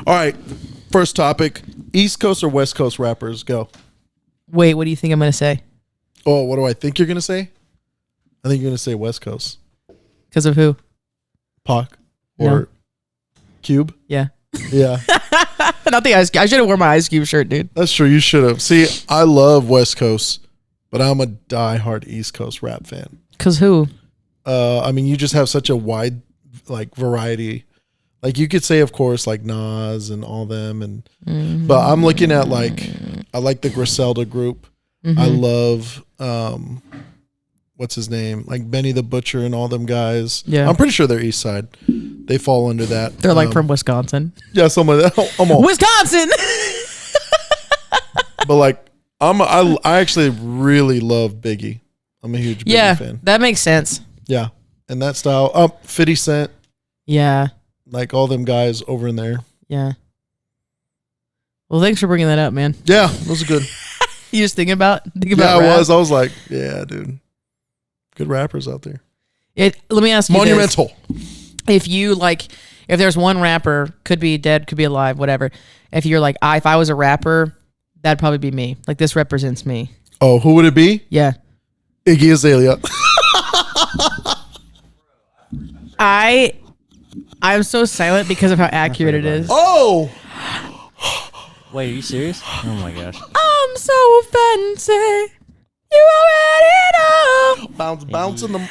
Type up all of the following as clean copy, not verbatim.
All right. First topic: East Coast or West Coast rappers? Go. Wait, what do you think I'm gonna say? Oh, what do I think you're gonna say? I think you're gonna say West Coast. Because of who? Pac or No. Cube? Yeah. Yeah. Not the Ice Cube. I should have worn my Ice Cube shirt, dude. That's true. You should have. See, I love West Coast, but I'm a diehard East Coast rap fan. Because who? I mean, you just have such a wide like variety. Like you could say, of course, like Nas and all them, and but I'm looking at like I like the Griselda group. I love what's his name, like Benny the Butcher and all them guys. Yeah, I'm pretty sure they're East Side. They fall under that. They're like from Wisconsin. Yeah, some of that. I'm all, Wisconsin. but like I actually really love Biggie. I'm a huge Biggie fan. That makes sense. Yeah, and that style. 50 Cent. Yeah. Like all them guys over in there. Yeah. Well, thanks for bringing that up, man. Yeah, those are good. You just thinking about Yeah, rap? I was like, yeah, dude. Good rappers out there. Let me ask you Monumental. this. If you like, if there's one rapper, could be dead, could be alive, whatever. If you're like, if I was a rapper, that'd probably be me. Like, this represents me. Oh, who would it be? Yeah. Iggy Azalea. I'm so silent because of how accurate it is. Oh! Wait, are you serious? Oh my gosh. I'm so fancy. You already know. Bouncing them.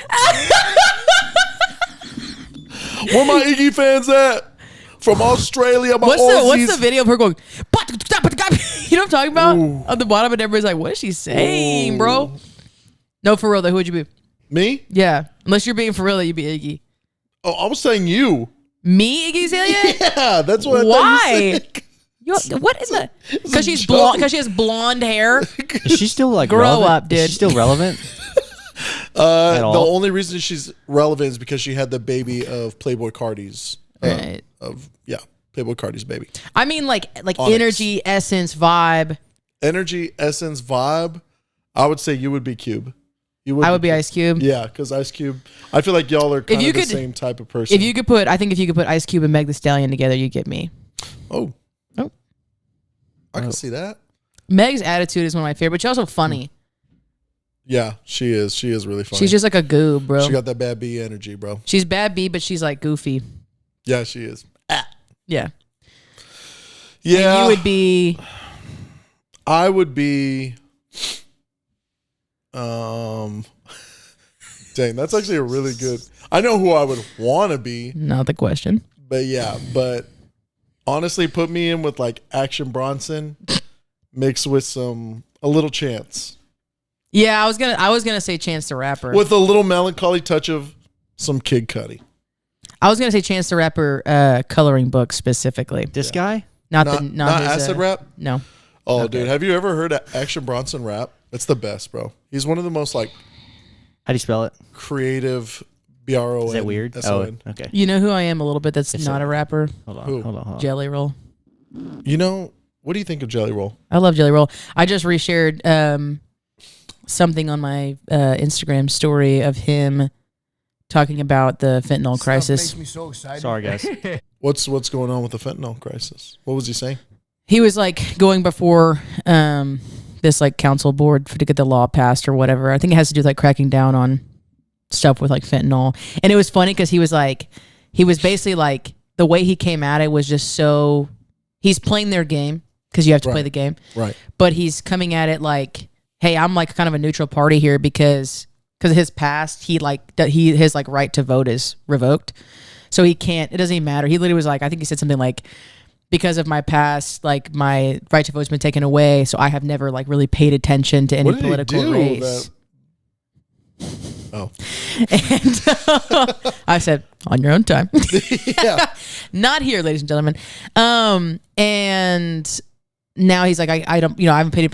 Where my Iggy fans at? From Australia, my What's the video of her going, you know what I'm talking about? Ooh. On the bottom, and everybody's like, what is she saying, bro? No, for real, though, who would you be? Me? Yeah. Unless you're being for real, that you'd be Iggy. Oh, I was saying you. Me, Iggy Azalea? Yeah, that's what I Why? thought you said. What is that? Because she's joke. blonde. Because she has blonde hair. Is she still like Grow relevant? up, dude. Is she still relevant? The all? only reason she's relevant is because she had the baby of Playboy Cardi's. Right. Playboy Cardi's baby. I mean, like Onyx. energy, essence, vibe. Energy, essence, vibe. I would say you would be Cube. I would be Ice Cube. Yeah, because Ice Cube. I feel like y'all are kind of the same type of person. If you could put Ice Cube and Meg Thee Stallion together, you get me. Oh. Oh. I can see that. Meg's attitude is one of my favorite, but she's also funny. Yeah, she is. She is really funny. She's just like a goob, bro. She got that bad B energy, bro. She's bad B, but she's like goofy. Yeah, she is. Yeah. Yeah. And you would be. I would be. Dang, that's actually a really good. I know who I would want to be. Not the question. But yeah, honestly, put me in with like Action Bronson mixed with a little Chance. Yeah, I was gonna say Chance the Rapper. With a little melancholy touch of some Kid Cudi. I was gonna say Chance the Rapper coloring book specifically. This guy? Not his, acid rap? No. Oh, Okay. dude, have you ever heard Action Bronson rap? It's the best, bro. He's one of the most like How do you spell it? creative BRON. Is that weird? S-O-N. Oh, okay. You know who I am a little bit that's It's not a rapper? Hold on. Who? Hold on. Jelly Roll. You know, what do you think of Jelly Roll? I love Jelly Roll. I just reshared something on my Instagram story of him talking about the fentanyl crisis. Makes me so excited. Sorry, guys. What's going on with the fentanyl crisis? What was he saying? He was like going before this like council board to get the law passed or whatever. I think it has to do with like cracking down on stuff with like fentanyl. And it was funny because he was basically like, the way he came at it was just so, he's playing their game because you have to play the game. Right. But he's coming at it like, hey, I'm like kind of a neutral party here because of his past, his like right to vote is revoked. So he can't, it doesn't even matter. He literally was like, I think he said something like, because of my past, like my right to vote's been taken away, so I have never like really paid attention to any What did political he do race. Oh. And I said, on your own time. Yeah. Not here, ladies and gentlemen. And now he's like, I don't, I haven't paid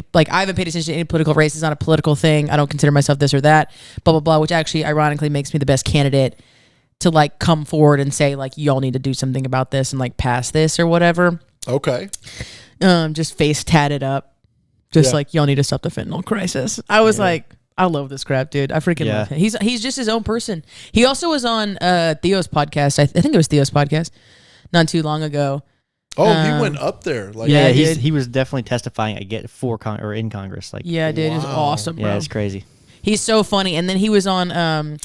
attention to any political race. It's not a political thing. I don't consider myself this or that, blah, blah, blah, which actually ironically makes me the best candidate to like come forward and say like, y'all need to do something about this and like pass this or whatever. Okay. Just face tatted up. Just like, y'all need to stop the fentanyl crisis. I was like, I love this crap, dude. I freaking love him. He's just his own person. He also was on Theo's podcast. I think it was Theo's podcast not too long ago. Oh, he went up there. Like, Yeah, dude. he was definitely testifying or in Congress. Like, Yeah, dude, it's awesome, bro. yeah, it's crazy. He's so funny. And then he was on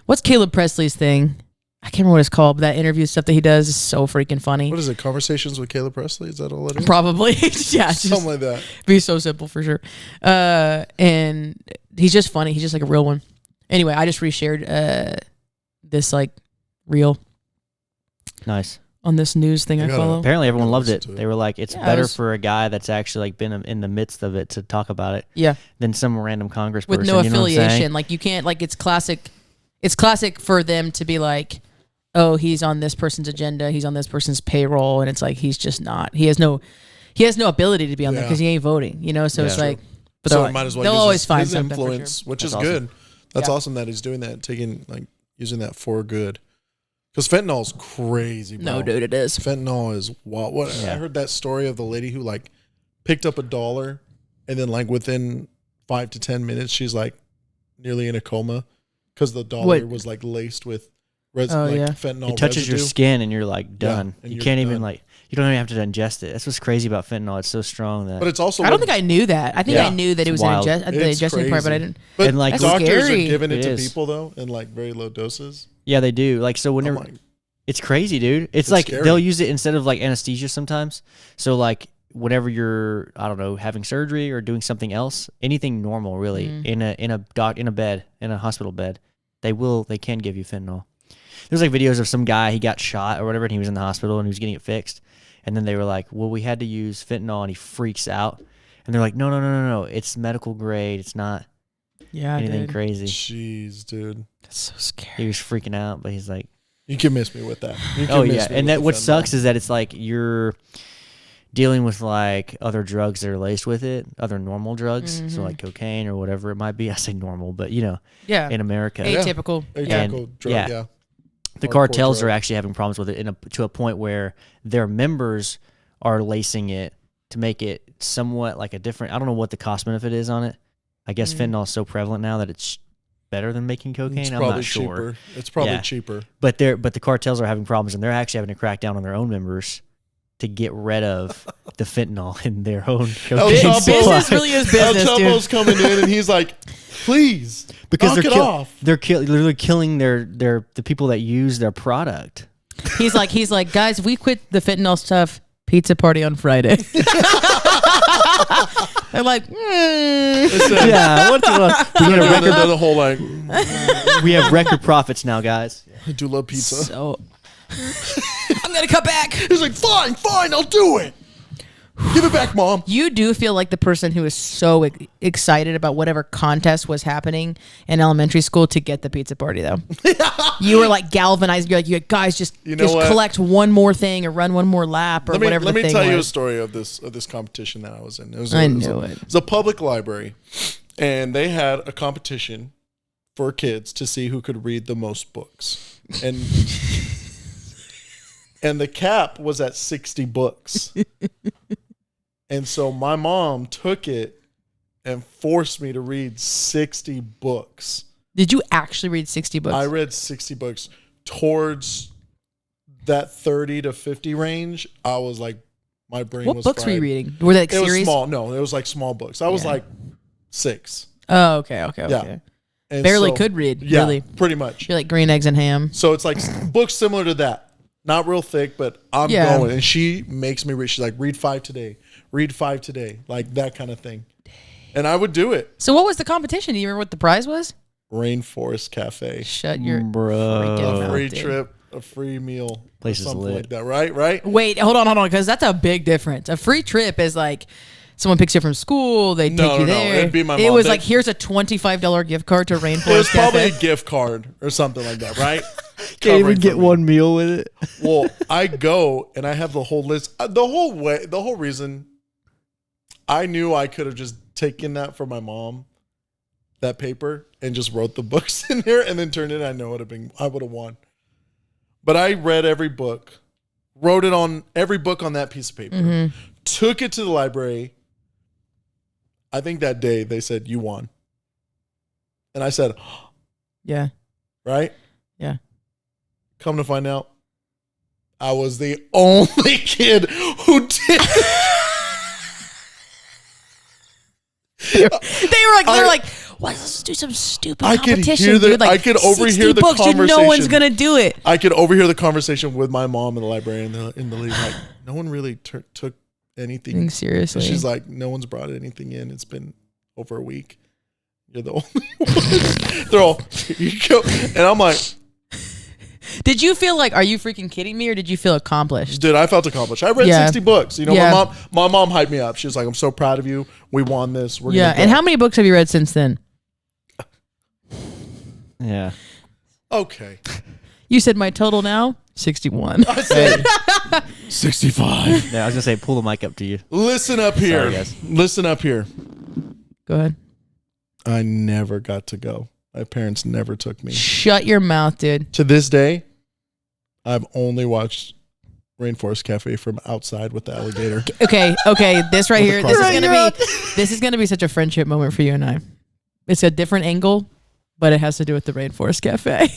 what's Caleb Presley's thing? I can't remember what it's called, but that interview stuff that he does is so freaking funny. what is it? Conversations with Caleb Presley? Is that all it is? Probably. Yeah, just Something like that. be so simple for sure. And he's just funny. He's just like a real one. Anyway, I just reshared this like reel Nice. on this news thing I gotta- follow. Apparently, everyone loved it. listen to it. They were like, it's Yeah, better it was- for a guy that's actually like been in the midst of it to talk about it Yeah, than some random congressperson. with no you know what I'm saying? affiliation. Like you can't like it's classic. It's classic for them to be like, oh, he's on this person's agenda. He's on this person's payroll, and it's like he's just not. He has no ability to be on there Yeah. because he ain't voting. You know, so Yeah. it's like. But So they'll, it like, might as well they'll use always his, find his something for influence, sure. which That's is awesome. good. That's Yeah. awesome that he's doing that, taking like using that for good. Because fentanyl's crazy, bro. No, dude, it is. Fentanyl is wild. What I Yeah. heard that story of the lady who like picked up $1 and then like within 5 to 10 minutes she's like nearly in a coma because the dollar What? was like laced with Oh, like yeah. fentanyl. It touches your residue. skin and you're like done. and You you're can't even done. like you don't even have to ingest it. That's what's crazy about fentanyl. It's so strong that But it's also I don't think I knew that. I think Yeah. I knew that it It's was wild. the It's ingesting part, but I crazy. didn't. But And, like, That's doctors scary. are giving it It to is. people though in like very low doses. yeah they do. Like so I'm whenever like, it's crazy, dude. It's like scary. they'll use it instead of like anesthesia sometimes. So like whenever you're I don't know having surgery or doing something else, anything normal really in a hospital bed, they can give you fentanyl. There's like videos of some guy, he got shot or whatever, and he was in the hospital and he was getting it fixed. And then they were like, well, we had to use fentanyl, and he freaks out. And they're like, no, it's medical grade. It's not Yeah, anything dude. crazy. jeez, dude. That's so scary. He was freaking out, but he's like, You can miss me with that. You can oh miss yeah. me And with that the what fentanyl. sucks is that it's like you're dealing with like other drugs that are laced with it, other normal drugs. So like cocaine or whatever it might be. I say normal, but you know, Yeah, in America. atypical. Yeah. Atypical drug, yeah. yeah. The Hardcore cartels drug. are actually having problems with it to a point where their members are lacing it to make it somewhat like a different. I don't know what the cost benefit is on it. I guess fentanyl is so prevalent now that it's better than making cocaine. It's I'm probably not sure, cheaper. It's probably Yeah. cheaper. but the cartels are having problems and they're actually having to crack down on their own members to get rid of the fentanyl in their own El cocaine Chapo- supply. Business really is El business, Chapo's dude. coming in and he's like, please, because knock they're it off. they're literally killing the people that use their product. He's like, guys, if we quit the fentanyl stuff, pizza party on Friday. They're like, Yeah, we got a record. The whole like, We have record profits now, guys. I do love pizza. so I'm gonna cut back. He's like, fine, I'll do it. Give it back, Mom. You do feel like the person who is so excited about whatever contest was happening in elementary school to get the pizza party, though. You were like galvanized. You're like, guys, just what? collect one more thing or run one more lap or whatever. Let the me thing tell you a was. story of this competition that I was in. I knew it. It was a public library, and they had a competition for kids to see who could read the most books, and and the cap was at 60 books. And so my mom took it and forced me to read 60 books. Did you actually read 60 books? I read 60 books towards that 30 to 50 range. I was like, my brain what was books were you fried. reading? Were they like It was series? small. No, it was like small books. I was Yeah. like 6. Oh, okay. Yeah. And Barely so- could read, Yeah, really. pretty much. You're like green eggs and ham. So it's like books similar to that. Not real thick, but I'm Yeah. going. And she makes me read. She's like, read 5 today. Read 5 today. Like that kind of thing. And I would do it. So what was the competition? Do you remember what the prize was? Rainforest Cafe. Shut your freaking Bro. mouth, Free dude. trip, a free meal. Place is something lit. like that. Right? Wait, hold on, because that's a big difference. A free trip is like someone picks you up from school, they No, take you no, no. there. It'd be my It mom. was They- like, here's a $25 gift card to It was Rainforest probably Cafe. a gift card or something like that, right? Can't even Covering get for me. one meal with it. Well, I go and I have the whole list. The whole reason I knew I could have just taken that from my mom, that paper, and just wrote the books in there and then turned it. I would have won. But I read every book, wrote it on every book on that piece of paper, took it to the library. I think that day they said, you won. And I said, Yeah. right? Yeah. Come to find out, I was the only kid Who did? They were like, well, let's do some stupid competition, dude. Like, I could overhear the books, conversation. Dude, no one's gonna do it. I could overhear the conversation with my mom in the library in the league. Like, no one really took anything seriously. She's like, no one's brought anything in. It's been over a week. You're the only one. They're all, here you go. And I'm like, did you feel like, are you freaking kidding me, or did you feel accomplished? dude, I felt accomplished. I read 60 books. You know, Yeah. my mom hyped me up. She was like, I'm so proud of you. We won this. We're gonna go. And how many books have you read since then? Yeah. Okay. You said my total now? 61. I said 65. Yeah, I was gonna say, pull the mic up to you. Listen up here. Sorry, guys. Listen up here. Go ahead. I never got to go. My parents never took me. Shut your mouth, dude. To this day, I've only watched Rainforest Cafe from outside with the alligator. Okay. This right here. You're This is gonna be such a friendship moment for you and I. It's a different angle, but it has to do with the Rainforest Cafe.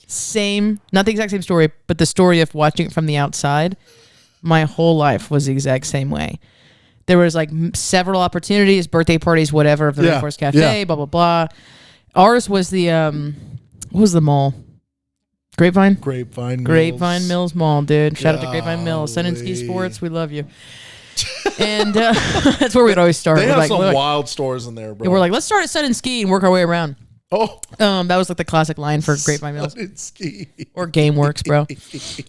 Same, not the exact same story, but the story of watching it from the outside. My whole life was the exact same way. There was like several opportunities, birthday parties, whatever, of the Rainforest Cafe, blah, blah, blah. Ours was the, what was the mall? Grapevine Mills Mall, dude. Shout out to Grapevine Mills. Sun and Ski Sports, we love you. And that's where we'd always start. They have some wild stores in there, bro. We're like, let's start at Sun and Ski and work our way around. Oh, that was like the classic line for Grapevine Mills. Or GameWorks, bro.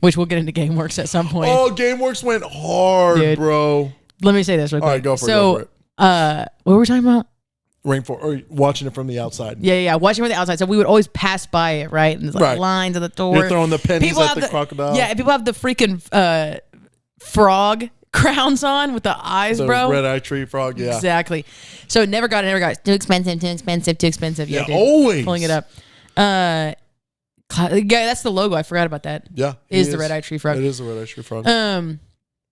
Which we'll get into GameWorks at some point. Oh, GameWorks went hard, dude. Bro. Let me say this real quick. All right, go for it. What were we talking about? Rainforest, or watching it from the outside. Yeah, watching it from the outside. So we would always pass by it, right? And there's like lines at the door. You're throwing the pennies at the crocodile. Yeah, and people have the freaking frog crowns on with the eyes, bro. The red-eye tree frog, yeah. Exactly. So never got it. Too expensive. Yeah, dude. Always. Pulling it up. Yeah, that's the logo. I forgot about that. Yeah. Is the red-eye tree frog. It is the red-eye tree frog.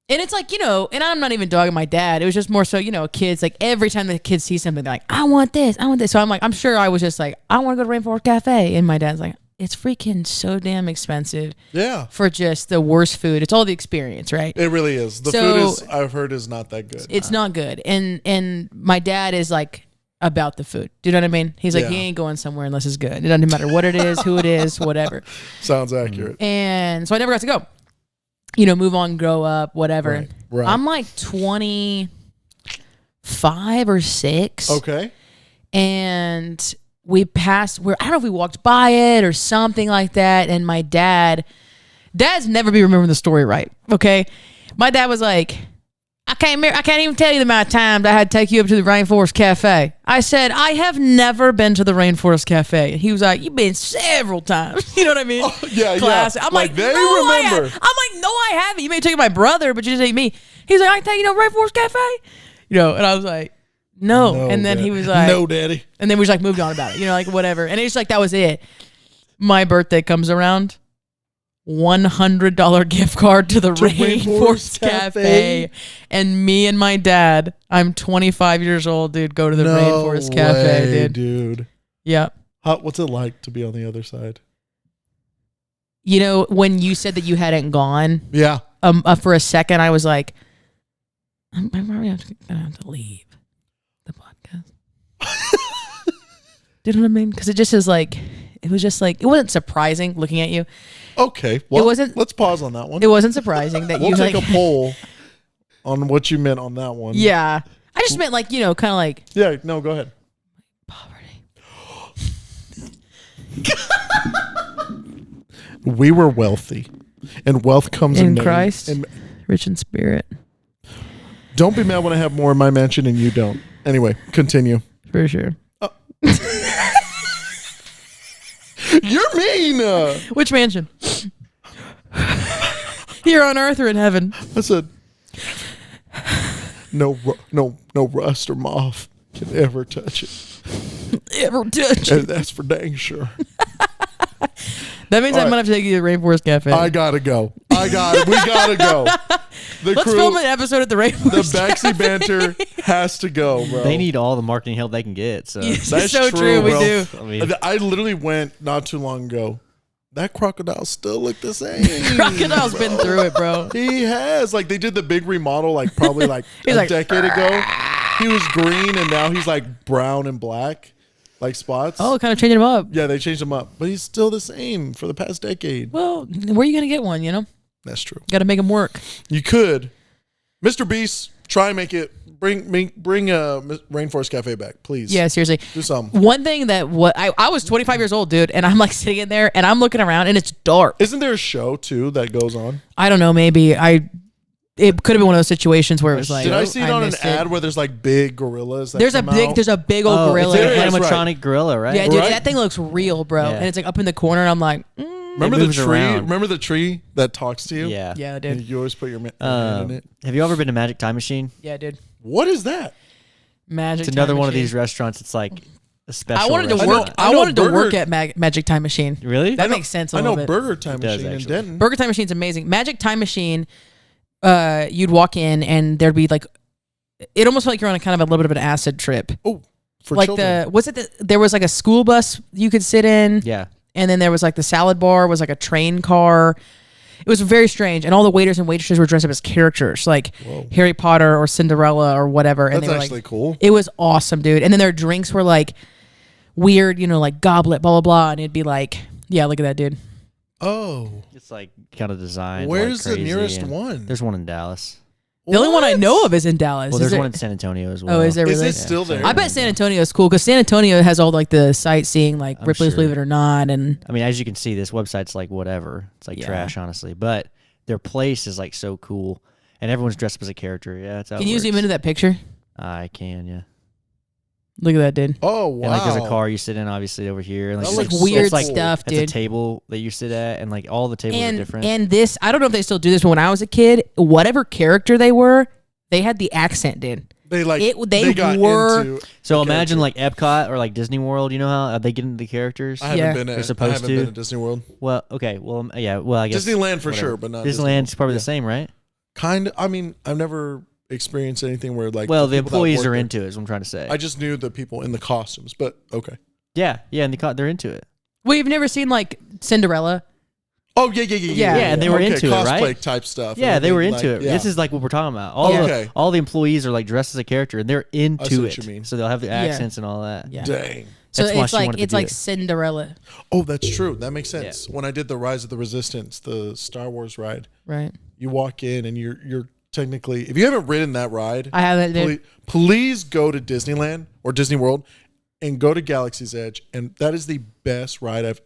And it's like, and I'm not even dogging my dad. It was just more so, kids, like every time the kids see something, they're like, I want this. So I'm like, I'm sure I was just like, I want to go to Rainforest Cafe. And my dad's like, it's freaking so damn expensive. Yeah. For just the worst food. It's all the experience, right? It really is. The food is, I've heard, is not that good. It's not good. And my dad is like about the food. Do you know what I mean? He's like, he ain't going somewhere unless it's good. It doesn't matter what it is, who it is, whatever. Sounds accurate. And so I never got to go. Move on, grow up, whatever. Right. I'm like 25 or 6. Okay. And we passed where, I don't know if we walked by it or something like that. And my dad's never be remembering the story right. Okay. My dad was like, I can't even tell you the amount of times I had to take you up to the Rainforest Cafe. I said, I have never been to the Rainforest Cafe. He was like, you've been several times. You know what I mean? Oh, yeah. I'm like, they no, remember. I'm like, no, I haven't. You may take my brother, but you didn't take me. He's like, I can take you to Rainforest Cafe. And I was like, no. And then he was like, no, daddy. And then we just like moved on about it, like whatever. And it's like, that was it. My birthday comes around. $100 gift card to the Rainforest Cafe. And me and my dad, I'm 25 years old, dude, go to the Rainforest Cafe, dude. Yep. What's it like to be on the other side? When you said that you hadn't gone, yeah, for a second, I was like, I'm probably gonna have to leave the podcast. Do you know what I mean? Because it just is like, it was just like, it wasn't surprising looking at you. Okay, well, let's pause on that one. It wasn't surprising that we'll take a poll on what you meant on that one. Yeah, I just meant like, kind of like. Yeah, no, go ahead. Poverty. We were wealthy, and wealth comes in Christ, rich in spirit. Don't be mad when I have more in my mansion and you don't. Anyway, continue. For sure. You're mean. Which mansion? Here on earth or in heaven? I said, no rust or moth can ever touch it. And that's for dang sure. That means I'm going to have to take you to the Rainforest Cafe. I got to go. We got to go. Let's film an episode at the Rainforest The Backseat Banter has to go, bro. They need all the marketing help they can get. So That's so true. Bro. We do. I literally went not too long ago. that crocodile still look the same. Crocodile's been through it, bro. He has. Like, they did the big remodel, like, probably like He's a like, decade ago. He was green, and now he's like brown and black, like spots. Oh, kind of changing him up. Yeah, they changed him up, but he's still the same for the past decade. Well, where are you gonna get one? You know, That's true. got to make him work. You could, Mr. Beast, try and make it. Bring Rainforest Cafe back, please. Yeah, seriously. Do something. One thing that I was 25 years old, dude, and I'm like sitting in there and I'm looking around and it's dark. Isn't there a show too that goes on? I don't know. Maybe it could have been one of those situations where it was like. Did I see it on an missed ad where there's like big gorillas? That There's a come big, out? there's a big old gorilla. It's an There is, animatronic gorilla, right? Yeah, dude, Right? that thing looks real, bro. Yeah. And it's like up in the corner. And I'm like, Remember the moves tree? around. Remember the tree that talks to you? Yeah. yeah, And dude. you always put your hand in it. Have you ever been to Magic Time Machine? Yeah, dude. What is that? Magic. It's another Time one of Machine. these restaurants. It's like a special. I wanted to restaurant. work. I I know wanted to Burger- work at Magic Time Machine. Really? That makes sense a I know little bit. Burger Time does, Machine in actually. Denton. Burger Time Machine's amazing. Magic Time Machine, you'd walk in and there'd be like, it almost felt like you're on a kind of a little bit of an acid trip. Oh, for Like children. there was like a school bus you could sit in, Yeah. and then there was like the salad bar was like a train car. It was very strange, and all the waiters and waitresses were dressed up as characters, like Whoa. Harry Potter or Cinderella or whatever. And That's they were actually like, cool. it was awesome, dude. And then their drinks were like weird, like goblet, blah blah blah, and it'd be like, yeah, look at that, dude. Oh, It's like kind of designed. where's like the crazy, nearest and one? There's one in Dallas. The only one I What? know of is in Dallas. Well, Is there's there- one in San Antonio as well. Oh, is there Is really? it still there? I bet San Antonio is cool because San Antonio has all like the sightseeing, like I'm Ripley's sure. Believe It or Not, and I mean, as you can see, this website's like whatever. It's like Yeah. trash, honestly. But their place is like so cool, and everyone's dressed up as a character. Yeah, that's how can it you zoom works. into that picture? I can, yeah. Look at that, dude. Oh wow! And like, there's a car you sit in, obviously over here. And, That It's like, like looks so weird cool. stuff, It's a dude. table that you sit at, and like all the tables are different. And this, I don't know if they still do this, but when I was a kid, whatever character they were, they had the accent, dude. They like they got were- into so the imagine character. like Epcot or like Disney World. You know how they get into the characters? I haven't Yeah. been They're at. supposed I haven't to. been at Disney World. Well, okay. Well, yeah. Well, I guess Disneyland for whatever. sure, but not Disney Disneyland's World. probably Yeah. the same, right? Kind of. I mean, I've never experienced anything where like. Well, the people that employees work are there- into it. Is what I'm trying to say. I just knew the people in the costumes, but okay. Yeah, and they're into it. Well, you've never seen like Cinderella? Oh yeah. Yeah, and they were Okay, into it, cosplay right? type stuff. Yeah, And they were like, into it. yeah. This is like what we're talking about. Okay. All the employees are like dressed as a character, and they're I see into what it. you mean. So they'll have the accents and all that. Yeah. Dang. So That's why it's she like wanted to it's do like it. Cinderella, Oh, that's true. That makes sense. When I did the Rise of the Resistance, the Star Wars ride, right? you walk in and you're technically, if you haven't ridden that ride, I haven't, dude. please go to Disneyland or Disney World and go to Galaxy's Edge, and that is the best ride I've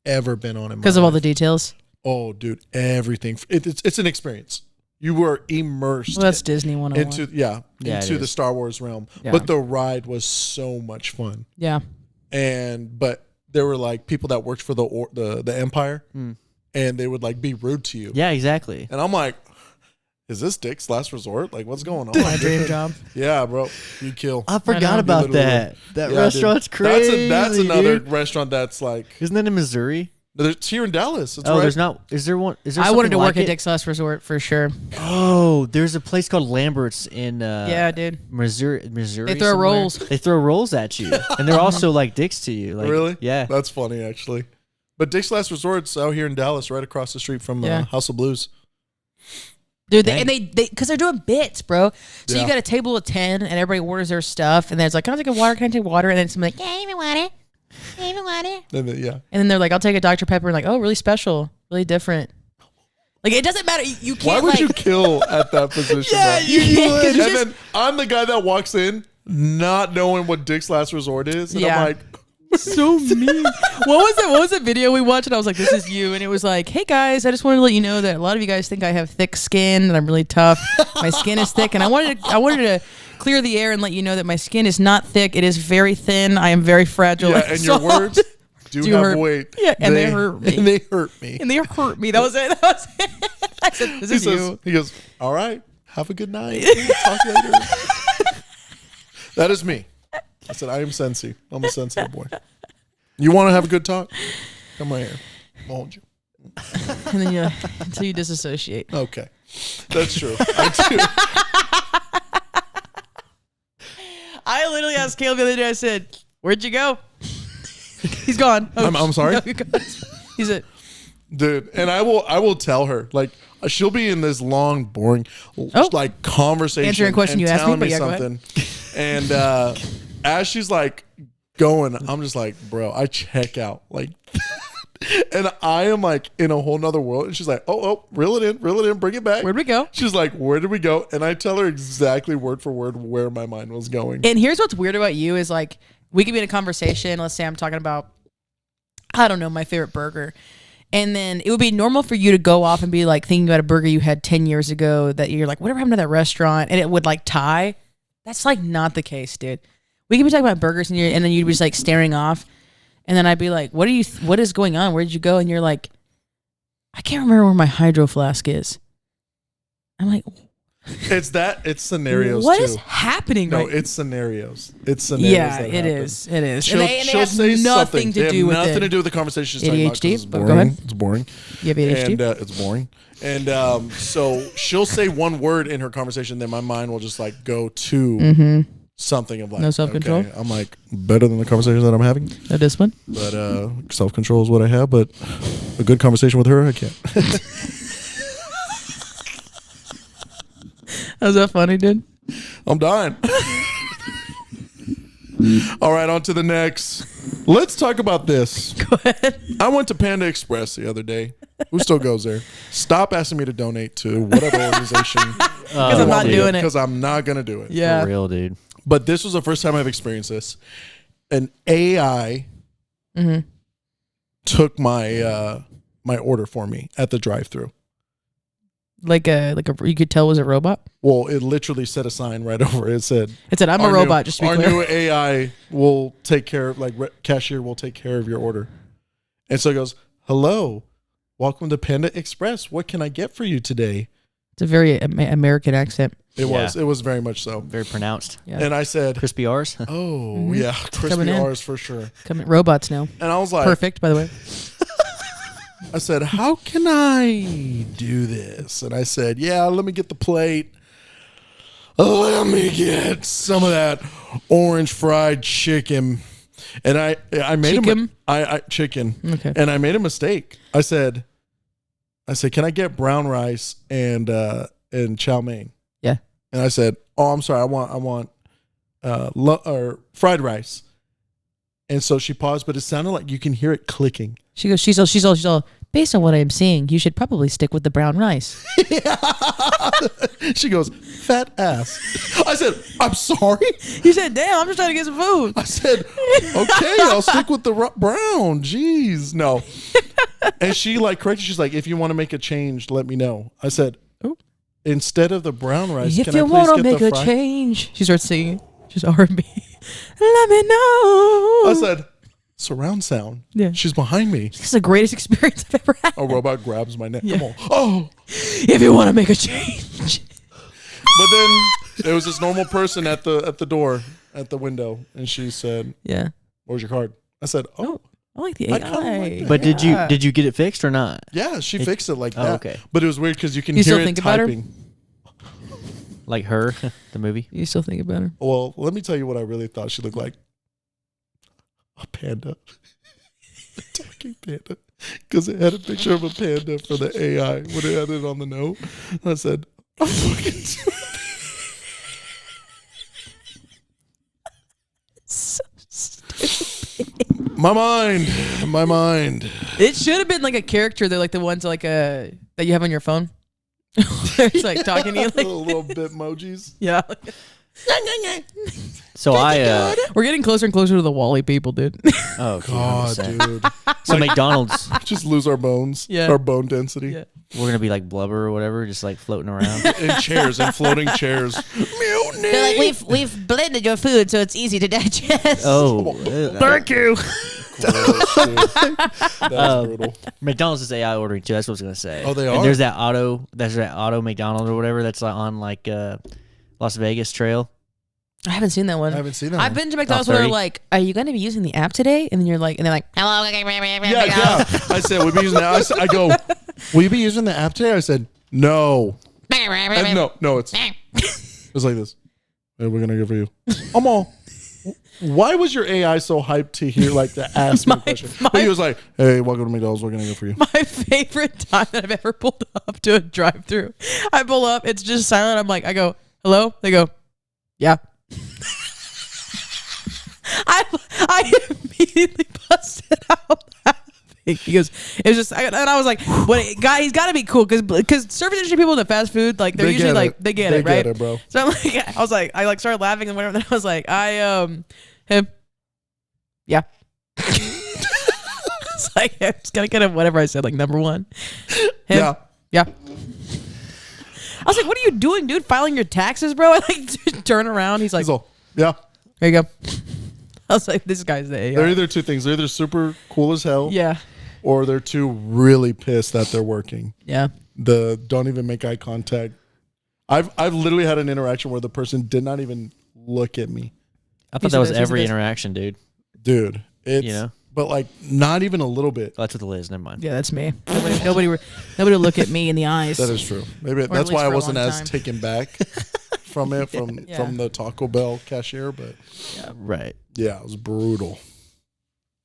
ever been on in my Because of all the life. details. Oh, dude, everything. It's an experience. You were immersed Well, that's Disney 101. into Yeah, it into the is. Star Wars realm. Yeah. But the ride was so much fun. Yeah. But there were like people that worked for the Empire, Mm. and they would like be rude to you. Yeah, exactly. And I'm like, is this Dick's Last Resort? Like, what's going My on? dream job. Yeah, bro, you kill. I know. forgot about Literally. that. That Yeah, restaurant's dude. crazy. That's another dude. restaurant that's like, Isn't that in Missouri? it's here in Dallas. It's Oh, right. there's not. Is there one? Is there? I wanted to something work like at it? Dick's Last Resort for sure. Oh, there's a place called Lambert's in Yeah, dude. Missouri. They throw somewhere. rolls. They throw rolls at you, and they're also like dicks to you. Like, Really? Yeah. That's funny, actually. But Dick's Last Resort's out here in Dallas, right across the street from Yeah. House of Blues. Dude, Dang. they because they're doing bits, bro. So Yeah. you got a table of 10, and everybody orders their stuff, and then it's like, can I take a water? Can I take water? And then someone's like, yeah, even water. Even water. And then, yeah. And then they're like, I'll take a Dr. Pepper. And like, oh, really special, really different. Like, it doesn't matter. You can't. Why would like, you kill at that position? Yeah, bro? you would. And You just- then I'm the guy that walks in not knowing what Dick's Last Resort is. And Yeah. I'm like, so mean. What was the video we watched? And I was like, this is you. And it was like, hey guys, I just wanted to let you know that a lot of you guys think I have thick skin and I'm really tough. My skin is thick, and I wanted to clear the air and let you know that my skin is not thick. It is very thin. I am very fragile. yeah, and your soft. words do have hurt. weight. Yeah, and they hurt me. And they hurt me. And they hurt me. That was it. That was it. I said, this He is says, you. he goes, all right, have a good night. Talk later. That is me. I said, I am Sensi. I'm a sensitive boy. You want to have a good talk? Come right here. I'll hold you. And then you until you disassociate. Okay. That's true. I do. I literally asked Caleb the other day, I said, where'd you go? He's gone. Oh, I'm sorry? no, you're gone. He said, dude. And I will tell her, like, she'll be in this long, boring, like, conversation, answering a question you asked me, but yeah, something, and as she's like going, I'm just like, bro, I check out, like, and I am like in a whole nother world, and she's like, oh, reel it in, bring it back. Where'd we go? She's like, where did we go? And I tell her exactly word for word where my mind was going. And here's what's weird about you is, like, we could be in a conversation. Let's say I'm talking about, I don't know, my favorite burger. And then it would be normal for you to go off and be like thinking about a burger you had 10 years ago that you're like, whatever happened to that restaurant? And it would like tie. That's like not the case, dude. We could be talking about burgers and then you'd be just like staring off. And then I'd be like, what is going on? Where did you go? And you're like, I can't remember where my hydro flask is. I'm like, it's scenarios. What too. is happening? No, right? It's scenarios. It's scenarios. Yeah, that it happen. is. It is. She'll have say nothing something. to do with nothing it. to do with the conversation she's talking about, 'cause ADHD? it's Go boring. ahead. It's boring. You have ADHD? And it's boring. And so she'll say one word in her conversation, then my mind will just like go to something of like No self-control? Okay, I'm like better than the conversation that I'm having. No discipline? But self-control is what I have. But a good conversation with her, I can't. Was that funny, dude? I'm dying. All right, on to the next. Let's talk about this. Go ahead. I went to Panda Express the other day. Who still goes there? Stop asking me to donate to whatever organization. Because I'm not doing it. Because I'm not going to do it. Yeah. For real, dude. But this was the first time I've experienced this. An AI took my my order for me at the drive-thru. Like a you could tell it was a robot? Well, it literally said a sign right over it. It said, I'm a robot, just to be our clear. new AI will take care of, like, cashier will take care of your order. And so it goes, hello, welcome to Panda Express. What can I get for you today? It's a very American accent. It was very much so. Very pronounced. Yeah. And I said, Crispy R's. oh, yeah, crispy Coming in. R's for sure. Robots now. And I was like, Perfect, by the way. I said, how can I do this? And I said, yeah, let me get the plate. Let me get some of that orange fried chicken. And I made Chicken? chicken. Okay. And I made a mistake. I said, can I get brown rice and chow mein? Yeah. And I said, oh, I'm sorry, I want fried rice. And so she paused, but it sounded like you can hear it clicking. She goes, she's all, based on what I'm seeing, you should probably stick with the brown rice. She goes, fat ass. I said, I'm sorry. You said, damn, I'm just trying to get some food. I said, okay, I'll stick with the brown. Jeez, no. And she like corrected. She's like, if you want to make a change, let me know. I said, instead of the brown rice, if can you I please want to get make the a fried? change, she starts singing. She's R&B. Let me know. I said, surround sound. Yeah. She's behind me. This is the greatest experience I've ever had. A robot grabs my neck. Yeah. Come on. Oh. If you want to make a change. But then there was this normal person at the door, at the window, and she said, Yeah. where's your card? I said, oh. I like the I AI. kinda like that. But did you get it fixed or not? Yeah, she fixed it like that. okay. But it was weird because you can You hear still it think about her? typing. Like Her, the movie? You still think about her? Well, let me tell you what I really thought she looked like. A panda. A talking panda. Because it had a picture of a panda for the AI when it had it on the note. I said, I'm fucking So stupid. My mind. It should have been like a character. They're like the ones like that you have on your phone. It's like talking to you. Like, little bit emojis. yeah. So We're getting closer and closer to the Wall-E people, dude. oh God, 100%. dude. So McDonald's, Just lose our bones. Yeah. Our bone density. Yeah. we're gonna be like blubber or whatever, just like floating around. In chairs and floating chairs. Mutiny. They're like, we've blended your food so it's easy to digest. Oh, Thank you. Gross, dude. That's brutal. McDonald's is AI ordering too. That's what I was gonna say. Oh, they And are? there's that auto McDonald's or whatever that's like on like Las Vegas Trail. I haven't seen that one. I haven't seen that I've one. been to McDonald's where they're 30. like, are you going to be using the app today? And then you're like, and they're like, hello. Yeah. I said, we'll be using that. I go, will you be using the app today? I said, no. And no, it's like this. Hey, we're going to go for you. I'm all, Why was your AI so hyped to hear like to ask me a question? When he was like, "Hey, welcome to McDonald's. What can I get for you?" My favorite time that I've ever pulled up to a drive-through. I pull up, it's just silent. I'm like, I go, "Hello?" They go, "Yeah." I immediately busted out laughing. He goes, "It was just," and I was like, "What, guy? He's got to be cool because service industry people in the fast food, like they're usually like they get it, right? Get it, bro. So I'm like, I started laughing and whatever. Then I was like, him, yeah." It's like I was gonna get him whatever I said, like number one, him, yeah. I was like, "What are you doing, dude? Filing your taxes, bro?" I like turn around. He's like, "Yeah, there you go." I was like, "This guy's the AI." They're either two things. They're either super cool as hell, Yeah. or they're too really pissed that they're working. Yeah. Don't even make eye contact. I've literally had an interaction where the person did not even look at me. I thought that was every interaction, dude. Dude, it's but like not even a little bit. Oh, that's what it is. Never mind. Yeah, that's me. Nobody will look at me in the eyes. That is true. Maybe that's why I wasn't as taken back from it from the Taco Bell cashier, but right. Yeah, it was brutal.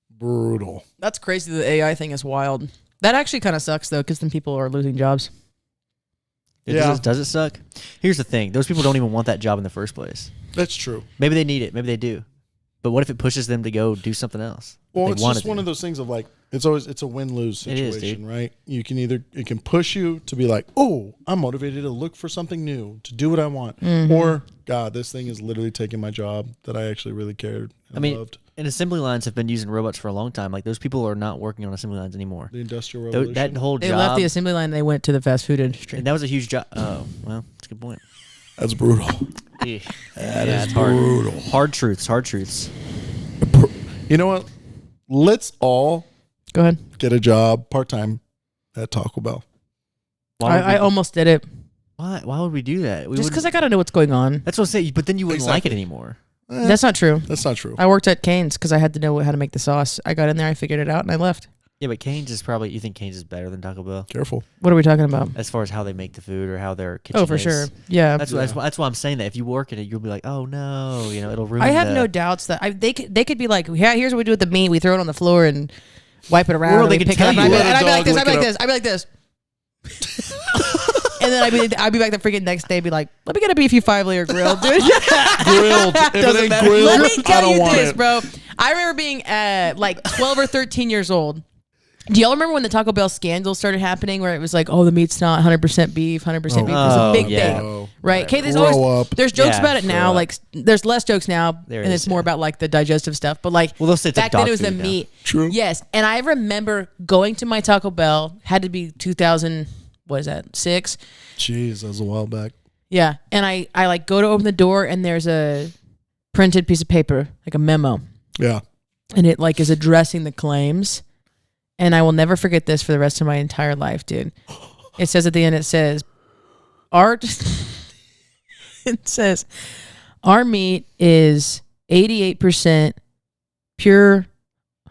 Brutal. That's crazy. The AI thing is wild. That actually kind of sucks though, because then people are losing jobs. Does it suck? Here's the thing: those people don't even want that job in the first place. That's true. Maybe they need it. Maybe they do. But what if it pushes them to go do something else? Well, it's just one of those things of like it's a win-lose situation, right? It can push you to be like, oh, I'm motivated to look for something new, to do what I want, or God, this thing is literally taking my job that I actually really cared and loved. And assembly lines have been using robots for a long time. Like those people are not working on assembly lines anymore. The Industrial Revolution. That whole job. They left the assembly line and they went to the fast food industry. And that was a huge job. Oh, well, that's a good point. That's brutal. Yeah. That is brutal. Hard truths. Hard truths. You know what? Let's all go ahead get a job part-time at Taco Bell. I almost did it. Why would we do that? Just because I got to know what's going on. That's what I'm saying. But then you wouldn't like it anymore. That's not true. That's not true. I worked at Cane's because I had to know how to make the sauce. I got in there, I figured it out, and I left. Yeah, but Cane's is probably, you think Cane's is better than Taco Bell? Careful. What are we talking about? As far as how they make the food or how their kitchen Oh, for is. sure. Yeah. That's why I'm saying that. If you work at it, you'll be like, oh no, it'll ruin I have no doubts that they could be like, yeah, here's what we do with the meat. We throw it on the floor and wipe it around. Or and they we can pick tell it up. you. And I'd be like this. And then I'd be back the freaking next day, be like, let me get a beefy 5-layer grill, dude. Grilled. If it ain't grilled, let me tell you this, it. bro. I remember being like 12 or 13 years old. Do y'all remember when the Taco Bell scandal started happening, where it was like, oh, the meat's not 100% beef, 100% beef? It was a big thing, right? Okay, there's jokes about it now. Like, there's less jokes now, and it's more about like the digestive stuff. But like, back then it was the meat. True. Yes, and I remember going to my Taco Bell. Had to be 2000. What is that? 6. Jeez, that was a while back. Yeah, and I like go to open the door, and there's a printed piece of paper, like a memo. Yeah, and it like is addressing the claims. And I will never forget this for the rest of my entire life, dude. It says at the end, it says, our meat is 88% pure,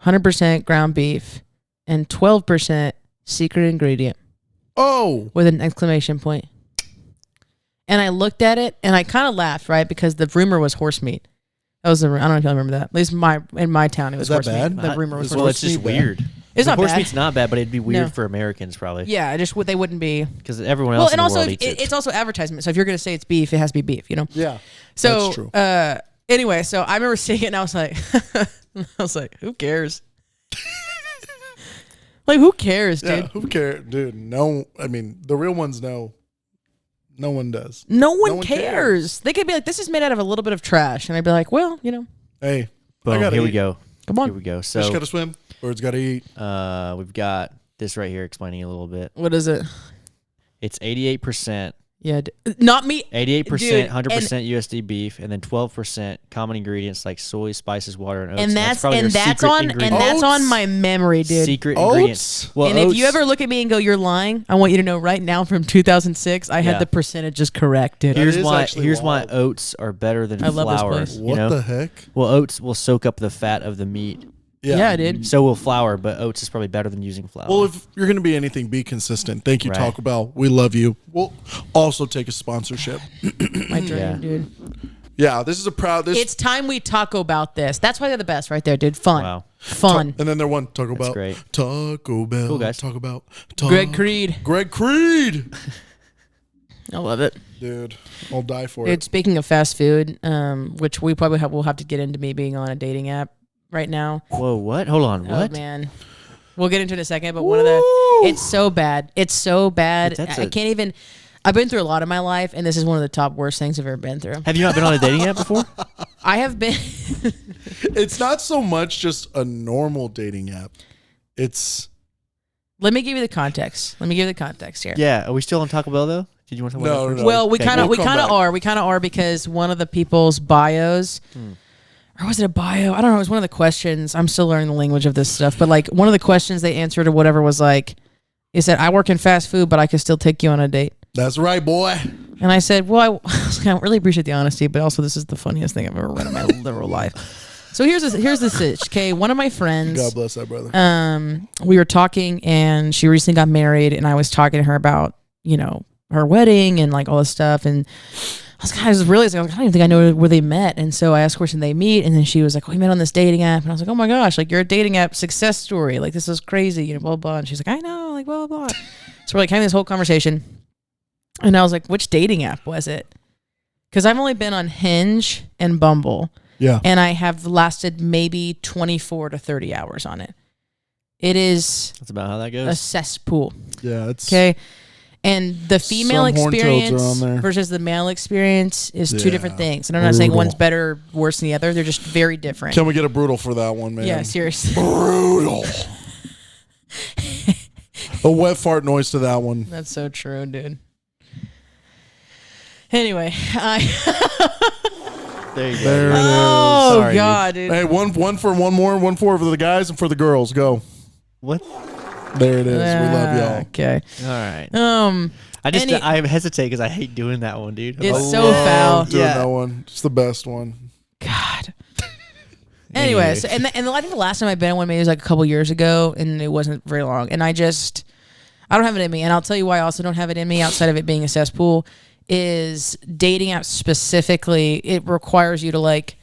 100% ground beef, and 12% secret ingredient. Oh! With an exclamation point. And I looked at it, and I kind of laughed, right? Because the rumor was horse meat. That was I don't know if you remember that. At least in my town, it was horse meat. The rumor was horse meat. Well, it's just weird. It's not horse bad. meat's not bad, but it'd be weird for Americans probably. Yeah, they wouldn't be, because everyone else in the world eats it. It's also advertisement. So if you're going to say it's beef, it has to be beef. Yeah. So that's true. Anyway, so I remember seeing it, and I was like, who cares? Like, who cares, dude? Yeah, who cares, dude? No, I mean the real ones know. No one does. No one cares. They could be like, this is made out of a little bit of trash, and I'd be like, well, Hey, boom, here we go. Come on, here we go. So fish gotta swim. Birds gotta eat. We've got this right here explaining a little bit. What is it? It's 88%. Yeah, not me. 88%, 100% USD beef, and then 12% common ingredients like soy, spices, water, and oats. And that's on my memory, dude. Secret oats? ingredients. Well, and if you ever look at me and go, "You're lying," I want you to know right now from 2006, I had the percentages correct, dude. Here's why oats are better than flour. Love this place. What the heck? Well, oats will soak up the fat of the meat. Yeah, dude. So will flour, but oats is probably better than using flour. Well, if you're going to be anything, be consistent. Thank you, Taco Bell. We love you. We'll also take a sponsorship. My dream, dude. Yeah, this is a proud. It's time we talk about this. That's why they're the best, right there, dude. Fun, Wow. fun. And then they're one Taco Bell. great. Taco Bell. Cool, guys. Taco Bell. Greg Creed. Greg Creed. I love it, dude. I'll die for dude. it. Speaking of fast food, which we probably will have to get into me being on a dating app right now. Whoa, what? Hold on, what? Oh man, we'll get into it in a second. But one of the, it's so bad. It's so bad. I can't even. I've been through a lot in my life, and this is one of the top worst things I've ever been through. Have you not been on a dating app before? I have been. It's not so much just a normal dating app. It's. Let me give you the context. Here. Yeah. Are we still on Taco Bell though? Did you want to talk about that first? No. Well, we Okay, kind of we'll we kind of are because one of the people's bios, or was it a bio? I don't know. It was one of the questions. I'm still learning the language of this stuff, but like one of the questions they answered or whatever was like, "It said I work in fast food, but I could still take you on a date." That's right, boy. And I said, well, I really appreciate the honesty, but also this is the funniest thing I've ever read in my literal life. So here's the sitch. Okay, one of my friends. God bless that brother. We were talking, and she recently got married, and I was talking to her about, her wedding and like all this stuff, and I was realizing, I don't even think I know where they met. And so I asked her, did they meet? And then she was like, we met on this dating app. And I was like, oh my gosh, like you're a dating app success story. Like this is crazy, blah, blah, blah. And she's like, I know, like blah, blah, blah. So we're like having this whole conversation. And I was like, which dating app was it? Because I've only been on Hinge and Bumble. Yeah. And I have lasted maybe 24 to 30 hours on it. It is That's about how that goes. a cesspool. Yeah, it's okay. And the female Some horn toads are experience on there. versus the male experience is two Yeah. different things. And I'm not saying Brutal. one's better or worse than the other. They're just very different. Can we get a brutal for that one, man? Yeah, seriously. Brutal. A wet fart noise to that one. That's so true, dude. Anyway, There you go. There it is. oh Sorry, god, dude. Hey, one for one more, 1 for the guys and for the girls. Go. What? There it is. We love y'all. Okay. All right. I I hesitate because I hate doing that one, dude. It's I so love foul. doing Yeah. that one. It's the best one. God. Anyway, so, and I think the last time I've been on one maybe was like a couple years ago, and it wasn't very long. And I don't have it in me. And I'll tell you why I also don't have it in me outside of it being a cesspool is dating apps specifically. It requires you to like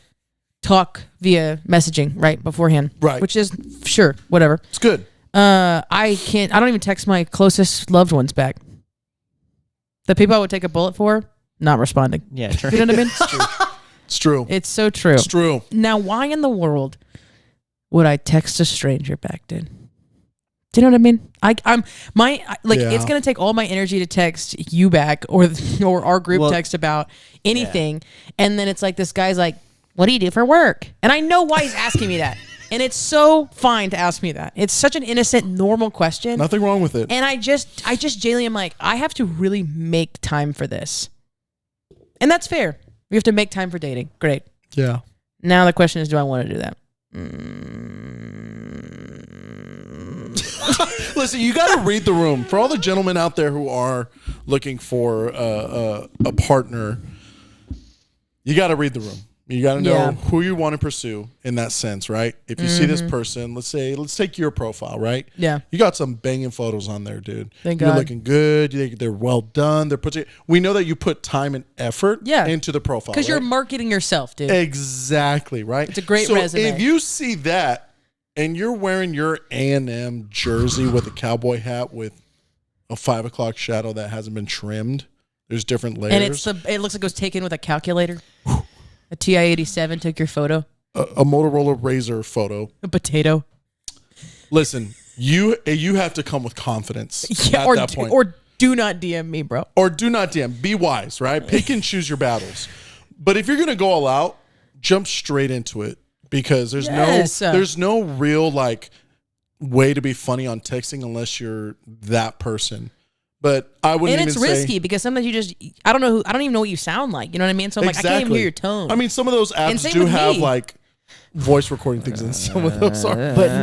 talk via messaging right beforehand. Right. Which is sure, whatever. It's good. I don't even text my closest loved ones back. The people I would take a bullet for, not responding. Yeah. Sure. You know what I mean? It's true. It's so true. It's true. Now, why in the world would I text a stranger back, dude? Do you know what I mean? Yeah. It's gonna take all my energy to text you back or our group text about anything, and then it's like this guy's like, "What do you do for work?" And I know why he's asking me that, and it's so fine to ask me that. It's such an innocent, normal question. Nothing wrong with it. And I just genuinely am like, I have to really make time for this, and that's fair. We have to make time for dating. Great. Yeah. Now the question is, do I want to do that? Listen, you got to read the room. For all the gentlemen out there who are looking for a partner, you got to read the room. You got to know who you want to pursue in that sense, right? If you see this person, let's take your profile, right? Yeah. You got some banging photos on there, dude. Thank You're God. looking good. They're well done. We know that you put time and effort into the profile, Because you're right? marketing yourself, dude. Exactly, right? It's a great so resume. If you see that and you're wearing your A&M jersey with a cowboy hat with a 5 o'clock shadow that hasn't been trimmed, there's different layers. And it looks like it was taken with a calculator. A TI-87 took your photo. A Motorola Razr photo. A potato. Listen, you have to come with confidence at that point. Or do not DM me, bro. Or do not DM. Be wise, right? Pick and choose your battles. But if you're going to go all out, jump straight into it because there's no real like way to be funny on texting unless you're that person. But I wouldn't even say... And it's risky because sometimes I don't even know what you sound like. You know what I mean? So I'm like, I can't even hear your tone. I mean, some of those apps do have like voice recording things and some of those are. But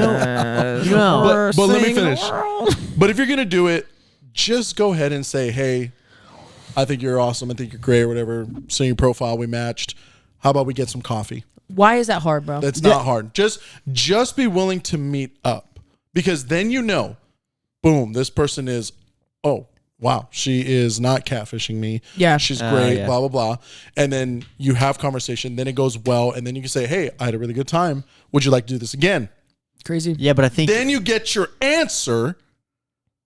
no. But let me finish. But if you're going to do it, just go ahead and say, hey, I think you're awesome. I think you're great or whatever. Send your profile. We matched. How about we get some coffee? Why is that hard, bro? That's not hard. Just be willing to meet up because then boom, this person is, wow, she is not catfishing me. Yeah. She's great, yeah. blah, blah, blah. And then you have conversation, then it goes well, and then you can say, hey, I had a really good time. Would you like to do this again? Crazy. Yeah, but I think Then you get your answer,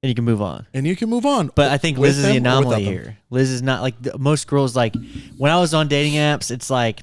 and you can move on. and you can move on. But I think With Liz is the them or without anomaly them? here. Liz is not like most girls. Like when I was on dating apps, it's like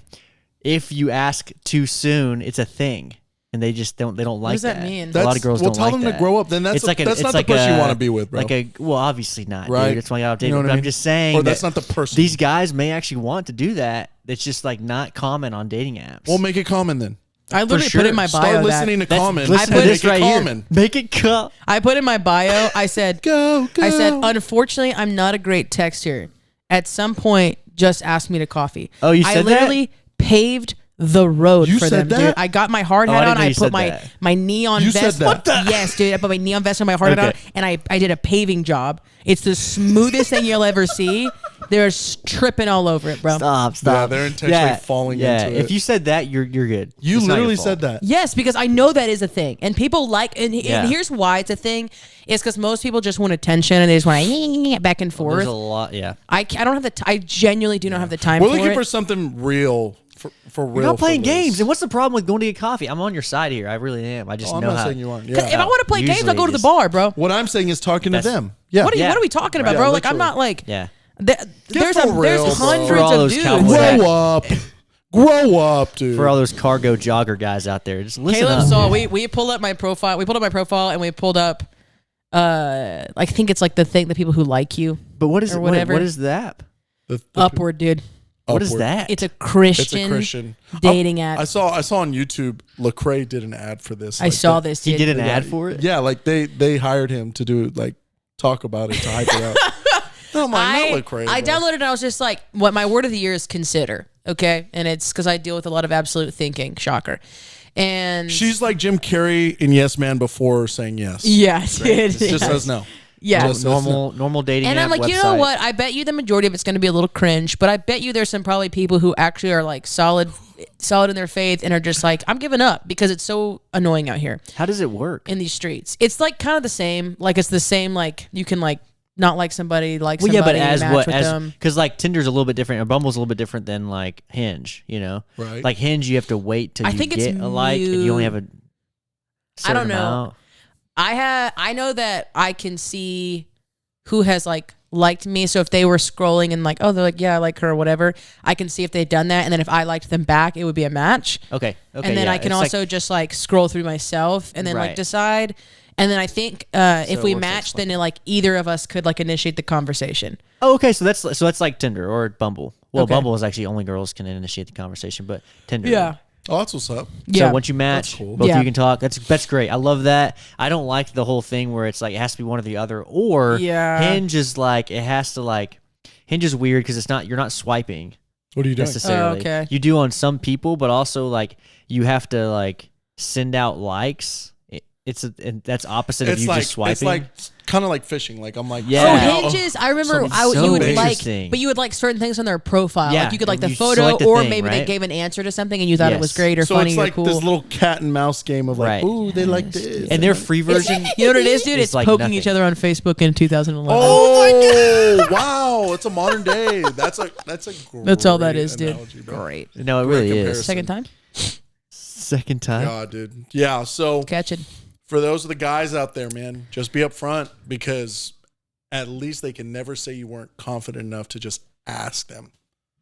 if you ask too soon, it's a thing, and they just don't. They don't like does that mean? A lot of girls well, don't tell like them that. to grow up. Then that's It's that's it's not like the person you a- want to be with, bro. well, obviously not, Right. dude. That's why I don't date. You know what But I I'm mean? just saying Or that's that not the person. these guys may actually want to do that. It's just like not common on dating apps. Well, make it common then. I literally sure. put in my bio Start listening to That's- common. listen and to this make right it here. common. Make it come. I put in my bio, I said, Go. I said, unfortunately, I'm not a great texter. At some point, just ask me to coffee. Oh, you I said that? literally paved the road You for said them, that? dude. I got my hard Oh, hat I didn't on. know I you put said my that. my neon You said vest. that. What the- Yes, dude. I put my neon vest and my hard hat on, Okay. and I did a paving job. It's the smoothest thing you'll ever see. They're tripping all over it, bro. Stop. Yeah, they're intentionally falling into it. If you said that, you're good. You It's not your literally fault. said that. Yes, because I know that is a thing, and people like. And Yeah. here's why it's a thing: is because most people just want attention and they just want to back and forth. There's a lot. Yeah. I don't have the. I genuinely do not have the time We're for looking it. for something real. For real. You're not playing for Liz. games. And what's the problem with going to get coffee? I'm on your side here. I really am. I just Oh, I'm know not how. saying you aren't. 'Cause if Yeah. I want to play games, I'll go to the Usually bar, bro. What I'm saying is talking to That's- them. Yeah. What Yeah. are we talking about, Right. bro? Yeah, like I'm literally. not like. Yeah. There's for real, there's bro. hundreds For all of those dudes. cowboys. Grow up. Grow up, dude. For all those cargo jogger guys out there, just listen Caleb up. saw we pulled up my profile. We pulled up my profile and we pulled up. I think it's like the thing, the people who like you. But what is or what, whatever. what is that? The Upward, dude. What is Upward. that? It's a It's Christian, a Christian dating app. I saw on YouTube. Lecrae did an ad for this. I Like, saw they- this. he Dude. did an ad for it. Yeah, like they hired him to do like talk about it to hype it up. No, I'm like, not Lecrae. I bro. downloaded it and I was just like, what my word of the year is consider. Okay. And it's because I deal with a lot of absolute thinking. Shocker. And She's like Jim Carrey in Yes Man before saying yes. yeah, dude. It just Yeah. says no. Yeah. Just- Normal dating And app I'm like, website. you know what? I bet you the majority of it's going to be a little cringe, but I bet you there's some probably people who actually are like solid in their faith and are just like, I'm giving up because it's so annoying out here How does it work? in these streets. It's like kind of the same. Like it's the same. Like you can like not like somebody, like Well, yeah, somebody, but as match what? with As them. because like Tinder's a little bit different, or Bumble's a little bit different than like Hinge. You know, Right. Like Hinge, you have to wait till I you think it's get a like, and you only have a. I don't certain know. amount. I know that I can see who has like liked me. So if they were scrolling and like, oh, they're like, yeah, I like her or whatever, I can see if they've done that. And then if I liked them back, it would be a match. Okay. Okay. And then yeah. I can It's also just like scroll through myself and then like Right. decide. And then I think if it we works out match, then like either of us could like initiate the conversation. Oh, okay. So that's like Tinder or Bumble. Well, Okay. Bumble is actually only girls can initiate the conversation, but Tinder. Oh, that's what's up. So Yeah. once you match, cool. both Yeah. of you can talk. That's great. I love that. I don't like the whole thing where it's like it has to be one or the other. Or Yeah. Hinge is like it has to like Hinge is weird because you're not swiping What are you doing? necessarily. Oh, okay. You do on some people, but also like you have to like send out likes. And that's opposite of It's you like just swiping. it's like kind of like fishing. Like I'm like, Yeah. Oh, Oh, Hinges! I remember so you would like, interesting. but you would like certain things on their profile. Yeah, Like you could like the you photo, select a or thing, maybe they right? gave an answer to something and you thought it was Yes. great or so funny it's like or cool. this little cat and mouse game of like, Right. ooh, they like this. and their free version. You know what it is, dude? It's It's like poking nothing. each other on Facebook in 2011. Oh, wow! It's a modern day. That's a great That's all that is, dude. analogy, bro. Great. No, it Great really comparison. is. Second time, Second time. God, dude. Yeah. So catch it. for those of the guys out there, man, just be upfront because at least they can never say you weren't confident enough to just ask them.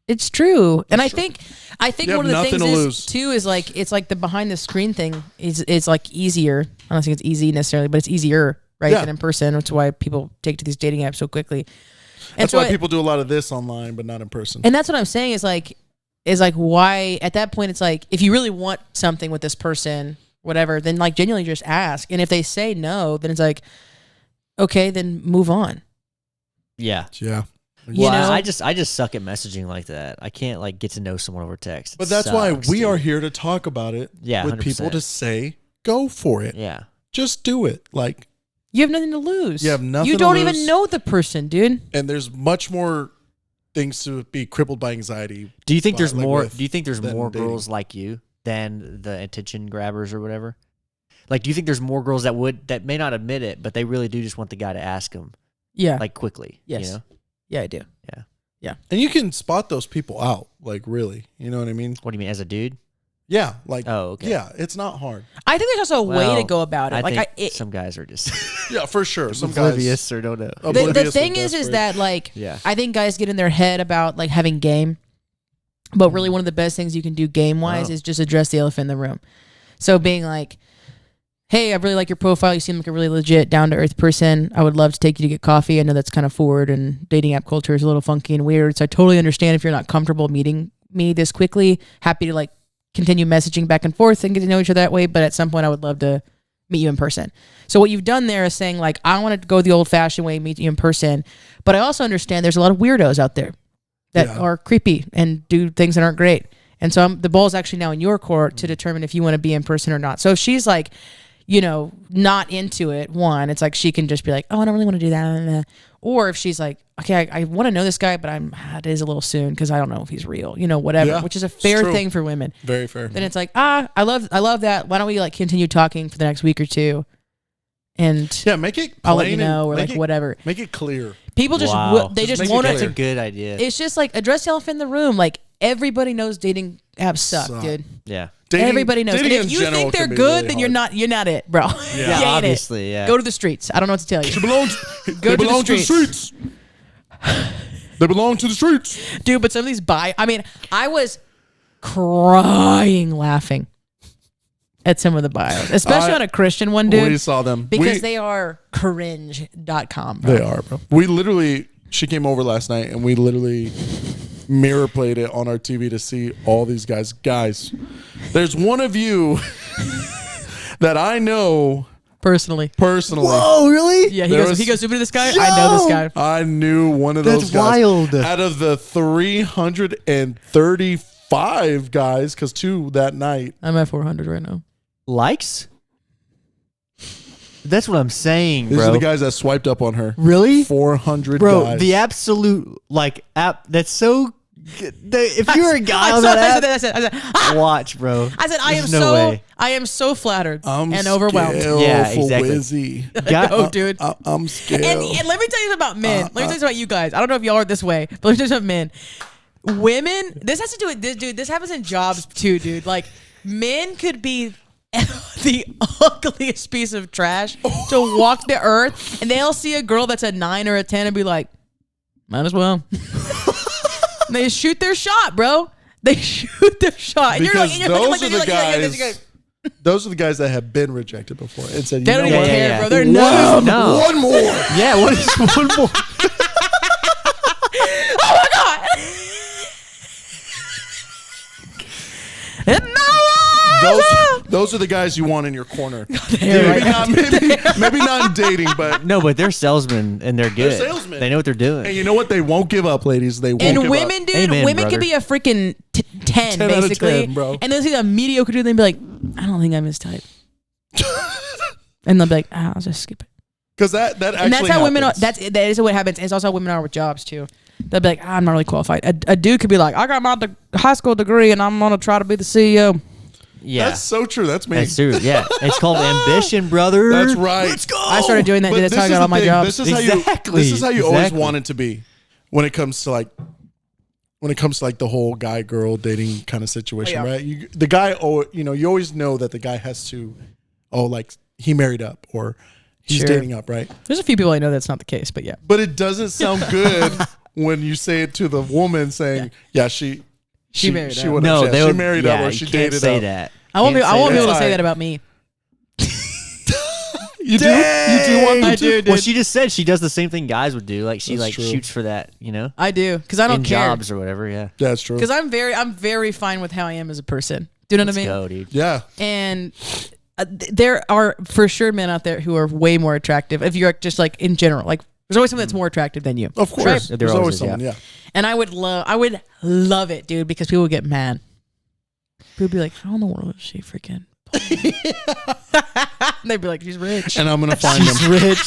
It's true, and I true. think You one have of the nothing things to is lose. too is like it's like the behind the screen thing is like easier. I don't think it's easy necessarily, but it's easier, right, Yeah. than in person. That's why people take to these dating apps so quickly. And That's so why people do a lot of this online, but not in person. And that's what I'm saying is like why at that point it's like if you really want something with this person, whatever, then like genuinely just ask. And if they say no, then it's like, okay, then move on. Yeah. Yeah. You Well, know? I just suck at messaging like that. I can't like get to know someone over text. It But that's why sucks, we dude. are here to talk about it Yeah, with 100%. people to say, go for it. Yeah. Just do it. Like, You have nothing to lose. You have nothing You to don't lose. even know the person, dude. and there's much more things to be crippled by anxiety. Do you think there's Like more? with Do you think there's than more dating. girls like you than the attention grabbers or whatever? Like, do you think there's more girls that may not admit it, but they really do just want the guy to ask them? Yeah. like quickly. Yes. You know? Yeah, I do. And you can spot those people out, like really. You know what I mean? What do you mean as a dude? Yeah, like Oh, okay. yeah, it's not hard. I think there's also a way Well, to go about it. I Like think some guys are just Yeah, for sure. Some oblivious or don't know. guys the oblivious thing or is desperate. that like Yeah. I think guys get in their head about like having game, but really one of the best things you can do game wise Oh. is just address the elephant in the room. So being like, hey, I really like your profile. You seem like a really legit, down to earth person. I would love to take you to get coffee. I know that's kind of forward, and dating app culture is a little funky and weird. So I totally understand if you're not comfortable meeting me this quickly. Happy to like continue messaging back and forth and get to know each other that way. But at some point, I would love to meet you in person. So what you've done there is saying like, I want to go the old fashioned way, meet you in person. But I also understand there's a lot of weirdos out there that Yeah. are creepy and do things that aren't great. And so the ball's actually now in your court to determine if you want to be in person or not. So if she's like, you know, not into it, one, it's like she can just be like, oh, I don't really want to do that. Or if she's like, okay, I want to know this guy, but it is a little soon because I don't know if he's real, you know, whatever, Yeah, which is a it's fair true. thing for women. Very fair. Then it's like, I love that. Why don't we like continue talking for the next week or two? And Yeah, make it plain I'll let you and know, or make like it, whatever. Make it clear. People just, Wow. they Just just make it want That's to. a good idea. It's just like address the elephant in the room. Like everybody knows dating apps suck, dude. Yeah. Everybody knows. And dating if in you general think they're can be good, really then you're hard. not it, bro. Yeah, You ain't it. obviously, yeah. Go to the streets. I don't know what to tell you. They belong Go they to the belong to the streets. streets. They belong to the streets. Dude, but some of these I was crying laughing at some of the bios, especially on a Christian one, dude. We saw them. Because they are cringe.com, bro. They are, bro. We literally, she came over last night and we literally mirror played it on our TV to see all these guys. Guys, there's one of you that I know Personally. Oh, really? Yeah, There was- he goes, "Super this guy? I know this guy. I knew one of That's those guys. wild. Out of the 335 guys, because 2 that night. I'm at 400 right now. Likes? That's what I'm saying, These bro. are the guys that swiped up on her. Really? 400 Bro, guys. the absolute like app that's so if you're a guy on I that said, app, I watch, bro. am There's no way. I am so flattered I'm and overwhelmed. scared Yeah, for exactly. Wizzy. Oh, dude. I'm scared. And let me tell you about men. Let me tell you about you guys. I don't know if y'all are this way, but let me tell you about men. Women, this has to do with this, dude. This happens in jobs too, dude. Like, men could be the ugliest piece of trash to walk the earth, and they'll see a girl that's a 9 or a 10 and be like, might as well. And they shoot their shot, bro. They shoot their shot. And because you're looking those are the this guys. Those are the guys that have been rejected before and said, "You They know don't even what? care, yeah. bro. They're Wow, nervous. No. one more." Yeah, what is one more? Oh my god! Those are the guys you want in your corner. They're Maybe not in dating, but No, but they're salesmen and they're good. salesmen. They know what they're doing. and you know what? They won't give up, ladies. They won't And give women, up. dude, Amen, women brother. could be a freaking 10, 10 out of basically. 10, bro. And they'll see a mediocre dude and be like, I don't think I'm his type. And they'll be like, I'll just skip it. Because that actually And that's how women are. happens. That is what happens. It's also how women are with jobs too. They'll be like, I'm not really qualified. A dude could be like, I got my high school degree and I'm gonna try to be the CEO. Yeah. That's so true. That's me. That's true. Yeah. It's called ambition, brother. That's right. Let's go. I started doing that. But Dude, that's this how I is got the all my thing. jobs. This is Exactly. how you always Exactly. want it to be when it comes to like the whole guy girl dating kind of situation, Oh, yeah. right? The guy, you always know that the guy has to, like he married up or he's Sure. dating up, right? There's a few people I know that's not the case, but yeah. But it doesn't sound good when you say it to the woman saying, "Yeah, she married she up." would No, have they she would, married yeah, up or you she can't dated say up." that. I won't be Can't say able to that. say that about me. You do? You do want them I to? do, dude. Well, she just said she does the same thing guys would do. Like she That's like true. shoots for that, you know, I do, because I don't in care. jobs or whatever. Yeah. Yeah, that's true. Because I'm very fine with how I am as a person. Do you know Let's what I mean? go, dude. Yeah. And there are for sure men out there who are way more attractive. If you're just like in general, like there's always someone that's more attractive than you. Of course. Right? There There's always always is, someone, yeah. yeah. And I would love it, dude, because people would get mad. People would be like, "How in the world is she freaking?" And they'd be like, "She's rich." And I'm going to find them. She's rich.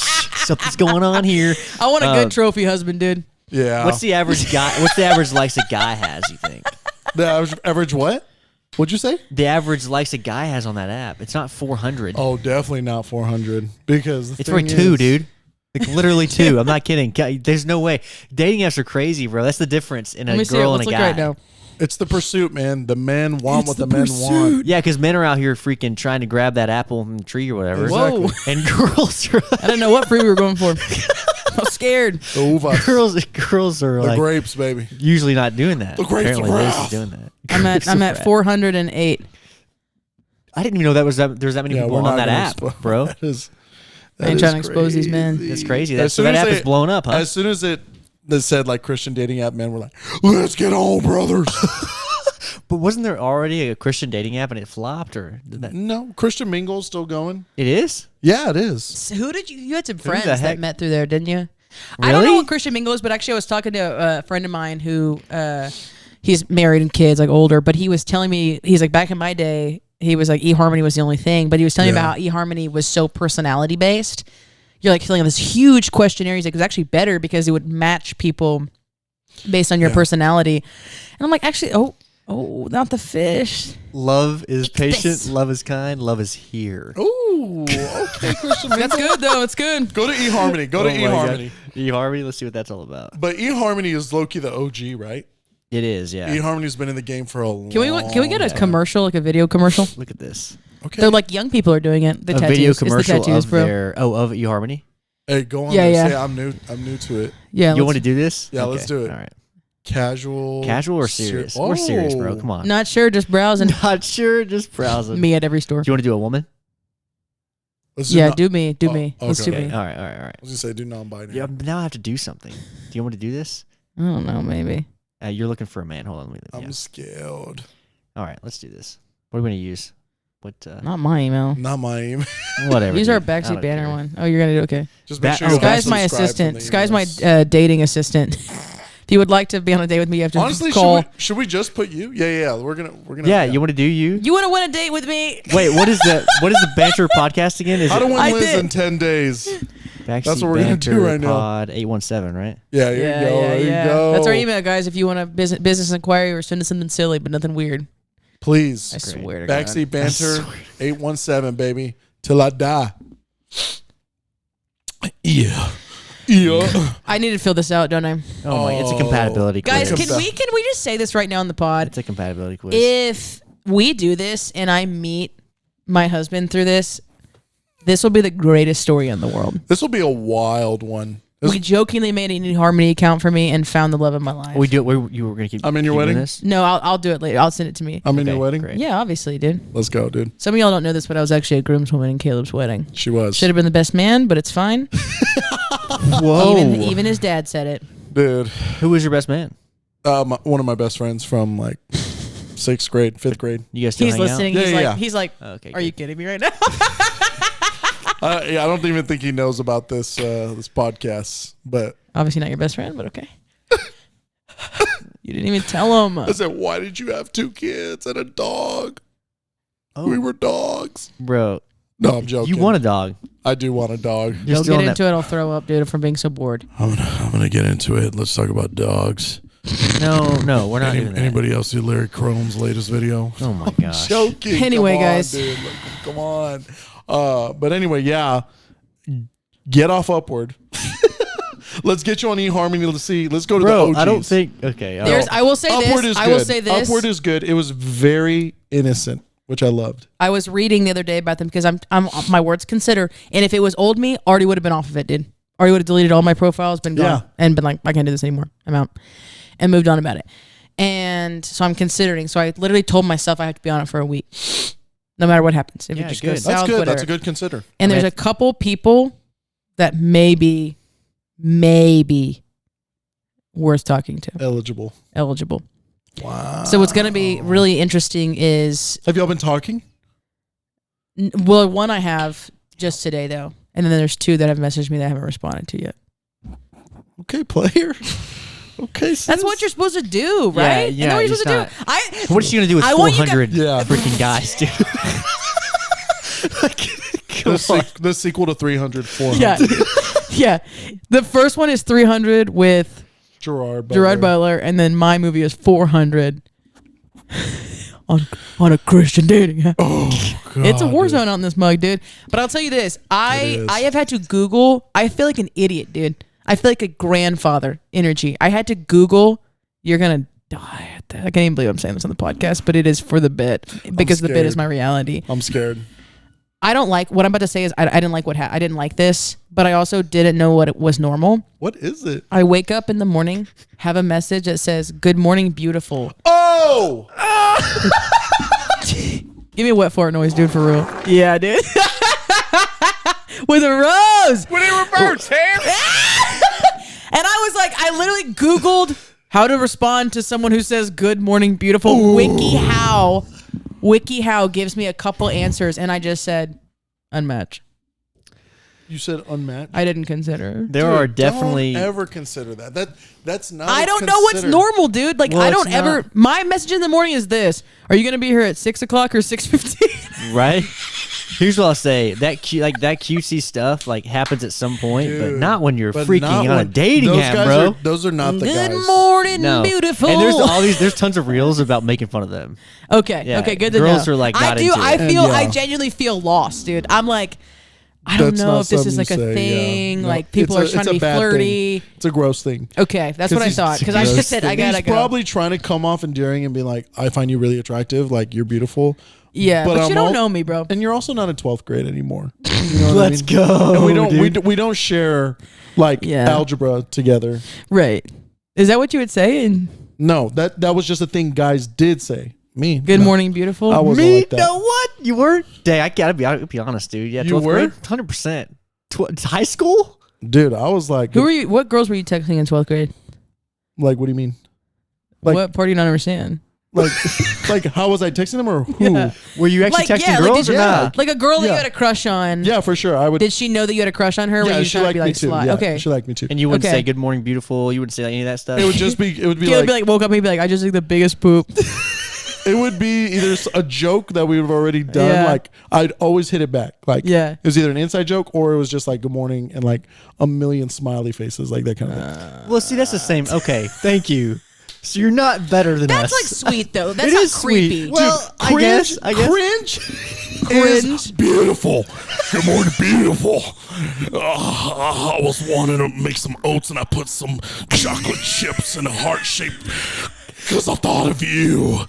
Something's going on here. I want a good trophy husband, dude. Yeah. What's the average guy? What's the average likes a guy has? You think the average what? What'd you say? the average likes a guy has on that app? It's not 400. Oh, definitely not 400 because it's probably 2, dude. Like literally 2. I'm not kidding. There's no way. Dating apps are crazy, bro. That's the difference in a girl and a guy. Right now. It's the pursuit, man. The men want what the men want. Yeah, because men are out here freaking trying to grab that apple from the tree or whatever. Exactly. Whoa. And girls are I didn't know what fruit we were going for. I was scared. The uvas. girls are The like grapes, baby. usually not doing that. The grapes Apparently, of Liz wrath. is doing that. I'm at 408. I didn't even know there's that many people on that app, bro. That is, I ain't trying to expose these men. That's crazy. As That app is blown up, huh? As soon as it said like Christian dating app, men were like, let's get on, brothers. But wasn't there already a Christian dating app and it flopped, or did that? No, Christian Mingle's still going. It is? Yeah, it is. So who did you had some the friends heck? that met through there, didn't you? I don't know what Christian Mingle is, but actually I was talking to a friend of mine who he's married and kids, like older, but he was telling me, he's like, back in my day, he was like eHarmony was the only thing, but he was telling me about how eHarmony was so personality based. You're like filling out this huge questionnaire. He's like, it was actually better because it would match people based on your personality. And I'm like, actually, oh, not the fish. Love is patient, this. love is kind, love is here. Ooh, okay, Christian Mingle. That's good though. It's good. Go to eHarmony. Go to eHarmony. eHarmony, let's see what that's all about. But eHarmony is low-key the OG, right? It is, yeah. eHarmony's been in the game for a long Can we get a commercial, like a video commercial? Look at this. Okay. They're like young people are doing it. The A tattoos. video It's the commercial tattoos, of bro. of eHarmony. Hey, go on Yeah, there. yeah. Say I'm new to it. Yeah. You want to do this? Yeah, let's do it. All right. Casual Or serious? We're serious, bro. Come on. Not sure, just browsing. Not sure, just browsing. Me at every store. Do you want to do a woman? Let's Yeah, not- do me. Do Oh, me. Let's okay. do me. All right. I was gonna say do non-binary. Yeah, but now I have to do something. Do you want to do this? I don't know, maybe. You're looking for a man. Hold on. I'm scared. All right, let's do this. What are we going to use? What? Not my email. Not my email. Whatever. Use our dude. I Backseat don't Banner care. one. Oh, you're gonna do okay. Just make Ba- sure oh, you Sky's my subscribe from assistant. the Sky's my emails. dating assistant. If you would like to be on a date with me, you have to Honestly, call. should we just put you? Yeah. We're gonna. Yeah, you want to do you? You want to win a date with me? Wait, what is the Banter podcast again? Is How to it win I Liz did. in 10 days. Backseat That's what we're gonna do Banter right now. Pod 817, right? Yeah, here you go. There you go. That's our email, guys. If you want a business inquiry or send us something silly, but nothing weird. Please. I swear to God. Backseat Banter 817, baby. Till I die. Yeah. I need to fill this out, don't I? Oh my, it's a compatibility Guys, quiz. can we just say this right now on the pod? It's a compatibility quiz. If we do this and I meet my husband through this, this will be the greatest story in the world. This will be a wild one. This- We jokingly made an eHarmony account for me and found the love of my life. you were going to keep. I'm in your keep doing wedding? This? No, I'll do it later. I'll send it to me. I'm in your Okay, wedding. great. Yeah, obviously, dude. Let's go, dude. Some of y'all don't know this, but I was actually a groomswoman in Caleb's wedding. She was. Should have been the best man, but it's fine. Whoa. Even his dad said it. Dude. Who was your best man? One of my best friends from like 6th grade, 5th grade. You guys still He's hang listening. Yeah, He's yeah. like, Okay, are you kidding me right now? I don't even think he knows about this podcast, but Obviously not your best friend, but okay. You didn't even tell him. I said, why did you have 2 kids and a dog? Oh. We were dogs. Bro, No, I'm joking. you want a dog. I do want a dog. You're Don't still get in into it. I'll throw up, dude, from being so bored. I'm gonna get into it. Let's talk about dogs. No, we're not doing that. Anybody else see Larry Chrome's latest video? Oh my gosh. Joking. Anyway, Come on, guys. dude. Look, come on. But anyway, yeah. Get off Upward. Let's get you on eHarmony. Let's see. Let's go to the Bro, OGs. I don't think. Okay. I will say Upward this. is I good. will say this. Upward is good. It was very innocent, which I loved. I was reading the other day about them because I'm my words consider, and if it was old me, already would have been off of it, dude. Already would have deleted all my profiles, been gone, Yeah. and been like, I can't do this anymore. I'm out, and moved on about it. And so I'm considering. So I literally told myself I have to be on it for a week, no matter what happens. If Yeah, it just good. goes That's south, good. whatever. That's a good consider. And there's a couple people that maybe worth talking to, Eligible. eligible. Wow. So what's going to be really interesting is, Have y'all been talking? well, one I have just today though, and then there's 2 that have messaged me that I haven't responded to yet. Okay, player. Okay, sis. That's what you're supposed to do, right? yeah, Isn't that what you're it's supposed to do? What is she gonna do with I want you 400 Yeah. freaking guys, dude? Come on. The sequel to 300, 400. Yeah, yeah. The first one is 300 with Gerard Butler, and then my movie is 400. on a Christian dating app. Oh, God, It's a war dude. zone on this mug, dude. But I'll tell you this. I have had to Google. I feel like an idiot, dude. I feel like a grandfather energy. I had to Google, you're going to die at that. I can't even believe I'm saying this on the podcast, but it is for the bit because the bit is my reality. I'm scared. I don't like what I'm about to say is I didn't like I didn't like this, but I also didn't know what it was normal. What is it? I wake up in the morning, have a message that says, "Good morning, beautiful." Oh! Give me a wet fart noise, dude, for real. Yeah, dude. With a rose. What in reverse, Ham? And I was like, I literally Googled how to respond to someone who says, "Good morning, beautiful." Ooh. WikiHow gives me a couple answers, and I just said, unmatched. You said unmatched? I didn't consider. There are definitely. Don't ever consider that. That's not. I don't know what's normal, dude. Like, Well, I don't it's ever. not. My message in the morning is this: Are you going to be here at 6 o'clock or 6:15? Right? Here's what I'll say: that cutesy stuff happens at some point, but Dude, not when you're but freaking not on a when- dating those app, guys bro. those are not the guys. Good morning, No, beautiful. and there's tons of reels about making fun of them. Okay, Yeah, okay, good to know. girls are, like, I not do. into I it. feel. And, yeah. I genuinely feel lost, dude. I'm like, I don't That's know not if this is something like a you say, thing. yeah. No, Like people are it's trying to a be bad flirty. thing. It's a gross thing. Okay, that's what I thought. Because I gross just said I gotta He's go. probably trying to come off endearing and be like, I find you really attractive. Like, you're beautiful. Yeah, but I'm you don't know me, bro. And you're also not in 12th grade anymore. You know what I Let's mean? go. And dude. we don't share algebra together. Right? Is that what you would say? And No, that was just a thing guys did say. Me. good no. morning, beautiful. I wasn't Me? like that. No, what? You were? Dang, I gotta be honest, dude. Yeah, You 12th were? grade, 100%. High school? Dude, I was like, Who were you? What girls were you texting in 12th grade? like, what do you mean? Like- What part do you not understand? Like, like, how was I texting them or who? Yeah. Yeah, Were you actually Like, texting yeah, like, girls did or you- not? Like a girl that you Yeah. had a crush on. for sure. I would. Did she know that you had a crush on her? Were Yeah, you she trying to liked be me like too. sly? Yeah, Okay. she liked me too. And you wouldn't Okay. say good morning, beautiful. You wouldn't say any of that stuff. It would just be. It would be Caleb like. be like woke up and he'd be like, I just like the biggest poop. It would be either a joke that we've already done. Yeah. Like I'd always hit it back. Like Yeah. it was either an inside joke or it was just like good morning and like a million smiley faces, like that kind of thing. Well, see, that's the same. Okay, thank you. So you're not better than That's us. like sweet though. That's It not is creepy. sweet. Well, I guess. Cringe. Is beautiful. Good morning, beautiful. I was wanting to make some oats and I put some chocolate chips in a heart shape because I thought of you.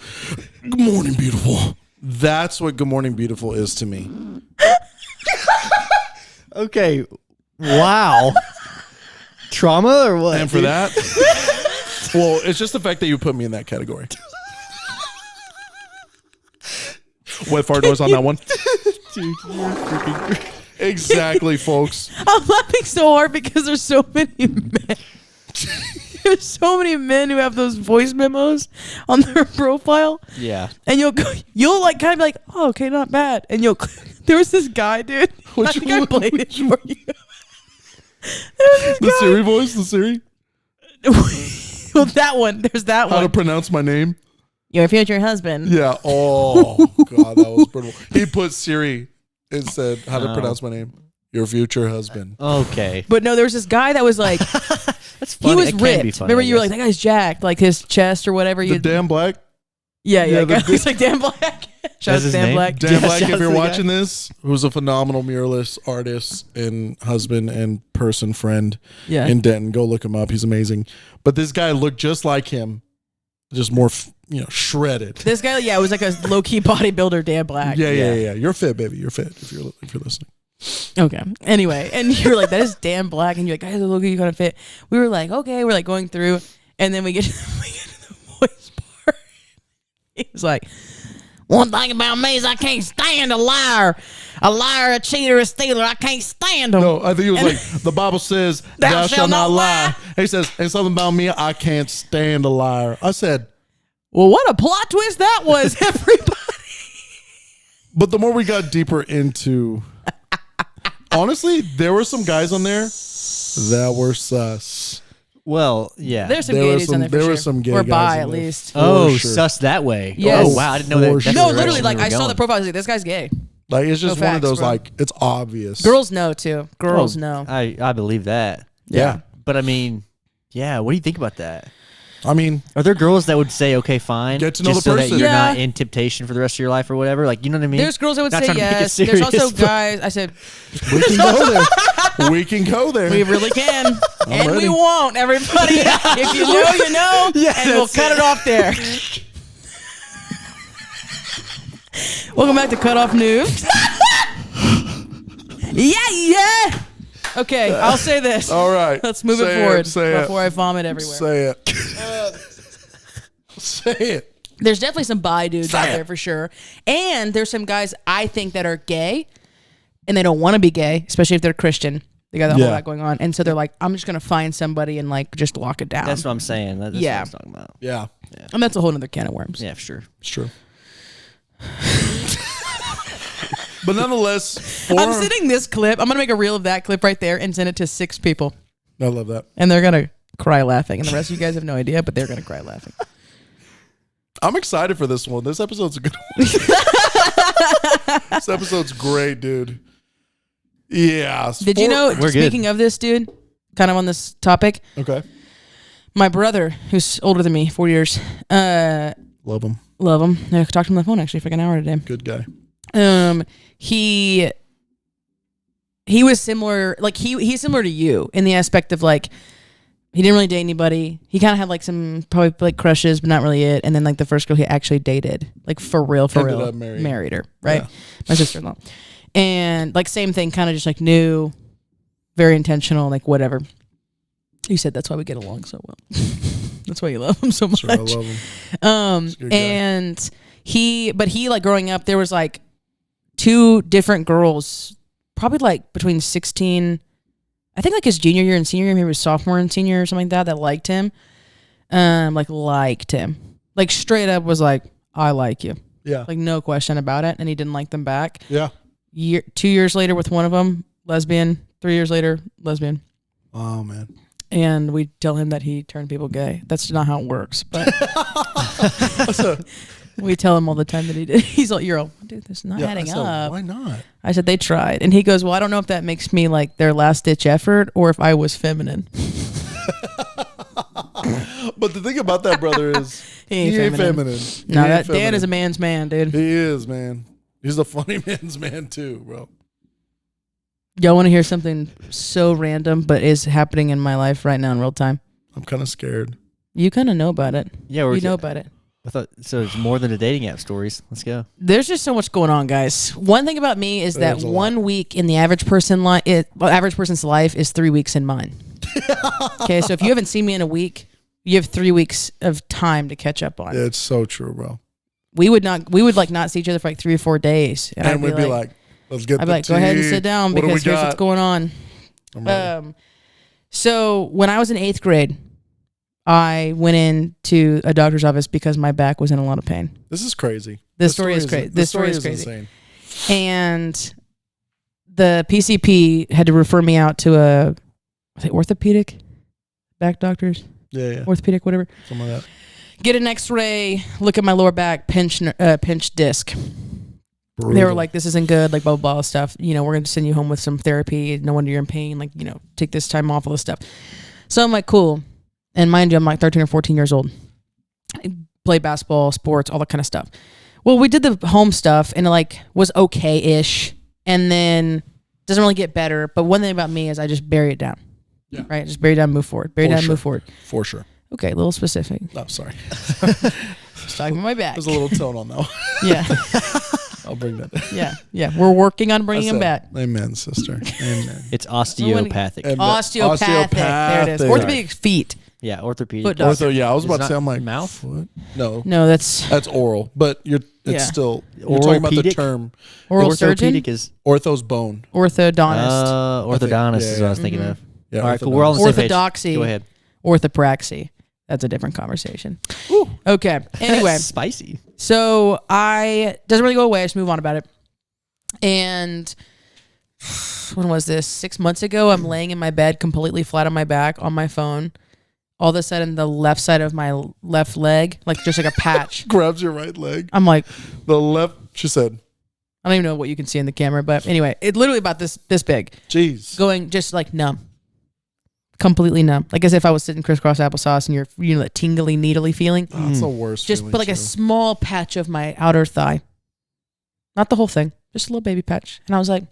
Good morning, beautiful. That's what good morning, beautiful is to me. Okay. Wow. Trauma or what? And for dude? that, well, it's just the fact that you put me in that category. Wet fart noise on that one. Dude, you're freaking. Exactly, folks. I'm laughing so hard because there's so many men. There's so many men who have those voice memos on their profile, Yeah. and you'll like kind of be like, oh, okay, not bad, and there was this guy, dude. I Which think I one? played it Which for you. There was this The guy. Siri voice, the Siri. Well, that one. There's that How to one. pronounce my name. Your future husband. Yeah. Oh, God, that was brutal. He put Siri and said how to Oh. pronounce my name. Your future husband. Okay. But no, there was this guy that was like, That's funny. he was It can be ripped. funny, Remember, I you were guess. like, that guy's jacked, like his chest or whatever. The Dan Black. Yeah. the- He's like Dan Black. Shout out to his Dan name? Black. Dan Yeah, Black, shout out if to you're the watching guy. this, who's a phenomenal muralist, artist, and husband and person friend Yeah. in Denton. Go look him up. He's amazing. But this guy looked just like him, just more, shredded. This guy, yeah, was like a low key bodybuilder, Dan Black. Yeah. You're fit, baby. You're fit if you're listening. Okay. Anyway, and you're like, that is Dan Black, and you're like, guys, look, you kind of fit. We were like, okay, we're like going through, and then we get to the voice part. He was like, one thing about me is I can't stand a liar, a cheater, a stealer. I can't stand them. No, I think it was like the Bible says, "Thou shalt not lie." He says, and something about me, I can't stand a liar. I said, Well, what a plot twist that was, everybody. but the more we got deeper into, honestly, there were some guys on there that were sus. Well, yeah. There's some There gay were dudes some- on there for there sure. were some gay or guys bi in at there. least. Oh, sure. sus that way. Yes. Oh, wow. I didn't know that. For That's sure. No, the literally, direction like we were I saw the going. profile. I was like, this guy's gay. Like it's just No one of facts, those bro. like it's obvious. Girls know too. Girls know. I believe that. yeah. But I mean, yeah. What do you think about that? I mean, Are there girls that would say, okay, fine, Get to know just the so that person. you're Yeah. not in temptation for the rest of your life or whatever? Like, you know what I mean? There's girls that would Not say trying to make it yes. There's also serious, but- guys. I said we can go there. We can go there. we really can, and ready. we won't. Everybody, if you know, you know, and we'll cut it off there. Welcome back to Cut Off News. Yeah. Okay, I'll say this. All right. Let's move Say it forward say it. before I vomit everywhere. Say it. Say it. There's definitely some bi dudes out Say it. there for sure. And there's some guys I think that are gay and they don't want to be gay, especially if they're Christian. They got that whole Yeah. lot going on. And so they're like, I'm just going to find somebody and like just lock it down. That's what I'm saying. That's Yeah. what I was talking about. Yeah, And that's a whole other can of worms. Yeah, for sure. it's true. But nonetheless, I'm sending this clip. I'm going to make a reel of that clip right there and send it to 6 people. I love that. And they're going to cry laughing. And the rest of you guys have no idea, but they're going to cry laughing. I'm excited for this one. This episode's a good one. This episode's great, dude. Yeah. Did you know, We're speaking of this, dude, kind of on this topic, Okay. my brother, who's older than me, 4 years, Love him. love him. I talked to him on the phone actually for like an hour today. Good guy. He was similar, like he's similar to you in the aspect of like he didn't really date anybody. He kind of had like some probably like crushes, but not really it. And then like the first girl he actually dated, like for real, Ended up married. married her, right? Yeah. My sister-in-law, and like same thing, kind of just like new, very intentional, like whatever. You said that's why we get along so well. That's why you love him so much. Sure, I love him. a good guy. And he like growing up, there was like 2 different girls, probably like between 16, I think like his junior year and senior year, maybe it was sophomore and senior or something like that liked him. Liked him. Like straight up was like, I like you. Yeah. Like no question about it. And he didn't like them back. Yeah. 2 years later with one of them, lesbian. 3 years later, lesbian. Oh man. And we tell him that he turned people gay. That's not how it works, but we tell him all the time that he did. He's like, you're all, dude, this is not adding I said, up. why not? I said, they tried. And he goes, well, I don't know if that makes me like their last ditch effort or if I was feminine. But the thing about that brother is He ain't feminine. No, He ain't Dan is a feminine. man's man, dude. He is, man. He's a funny man's man too, bro. Y'all want to hear something so random but is happening in my life right now in real time? I'm kind of scared. You kind of know about it. Yeah, You know about it. I thought so. It's more than the dating app stories. Let's go. There's just so much going on, guys. One thing about me is that There's a lot. 1 week in the average average person's life is 3 weeks in mine. Okay, so if you haven't seen me in a week, you have 3 weeks of time to catch up on. It's so true, bro. We would like not see each other for like 3 or 4 days, And I'd we'd be like, let's get I'd the be like, go ahead and tea. sit down What do we because here's got? what's going on. I'm ready. So when I was in 8th grade, I went into a doctor's office because my back was in a lot of pain. This is crazy. This story is crazy. This story is crazy. insane. And the PCP had to refer me out to a orthopedic back doctors, Yeah. orthopedic, whatever. Something like that. Get an X-ray, look at my lower back, pinch disc. They were Brutal. like, this isn't good, like blah, blah, blah stuff. You know, we're going to send you home with some therapy. No wonder you're in pain. Like, you know, take this time off, all this stuff. So I'm like, cool. And mind you, I'm like 13 or 14 years old. I play basketball, sports, all that kind of stuff. Well, we did the home stuff and it like was okay-ish. And then doesn't really get better. But one thing about me is I just bury it down. Yeah. Right? Just bury it down, move forward. Bury it For down, sure. move forward. For sure. Okay, a little specific. Oh, sorry. Just talking about my back. There's a little tone on that one. Yeah. I'll bring that. Yeah. We're working on bringing him That's back. it. Amen, sister. Amen. It's osteopathic. And Osteopathic. There it is. Osteopathic. Orthopedic feet. Yeah, orthopedic. Foot doctor. Ortho, yeah, I was about to It's say, not I'm like, mouth? foot? No, No, that's that's oral, but it's Yeah. still, you're talking about the Orthopedic? term oral surgeon, Orthopedic is ortho's bone. orthodontist, orthodontist is what I was yeah. thinking of. Yeah, All right, cool. We're all on the same page. orthodoxy, Go ahead. orthopraxy. That's a different conversation. Okay. Anyway, Spicy. so I doesn't really go away. I just move on about it. And when was this? 6 months ago, I'm laying in my bed completely flat on my back on my phone. All of a sudden, the left side of my left leg, like just like a patch. Grabs your right leg. I'm like, The left, she said, I don't even know what you can see in the camera, but anyway, it literally about this big, jeez. going just like numb. completely numb, like as if I was sitting crisscross applesauce, and you know that tingly, needly feeling. Oh, that's the worst. Just feeling, but like a small patch of my outer thigh, not the whole thing, just a little baby patch. And I was like,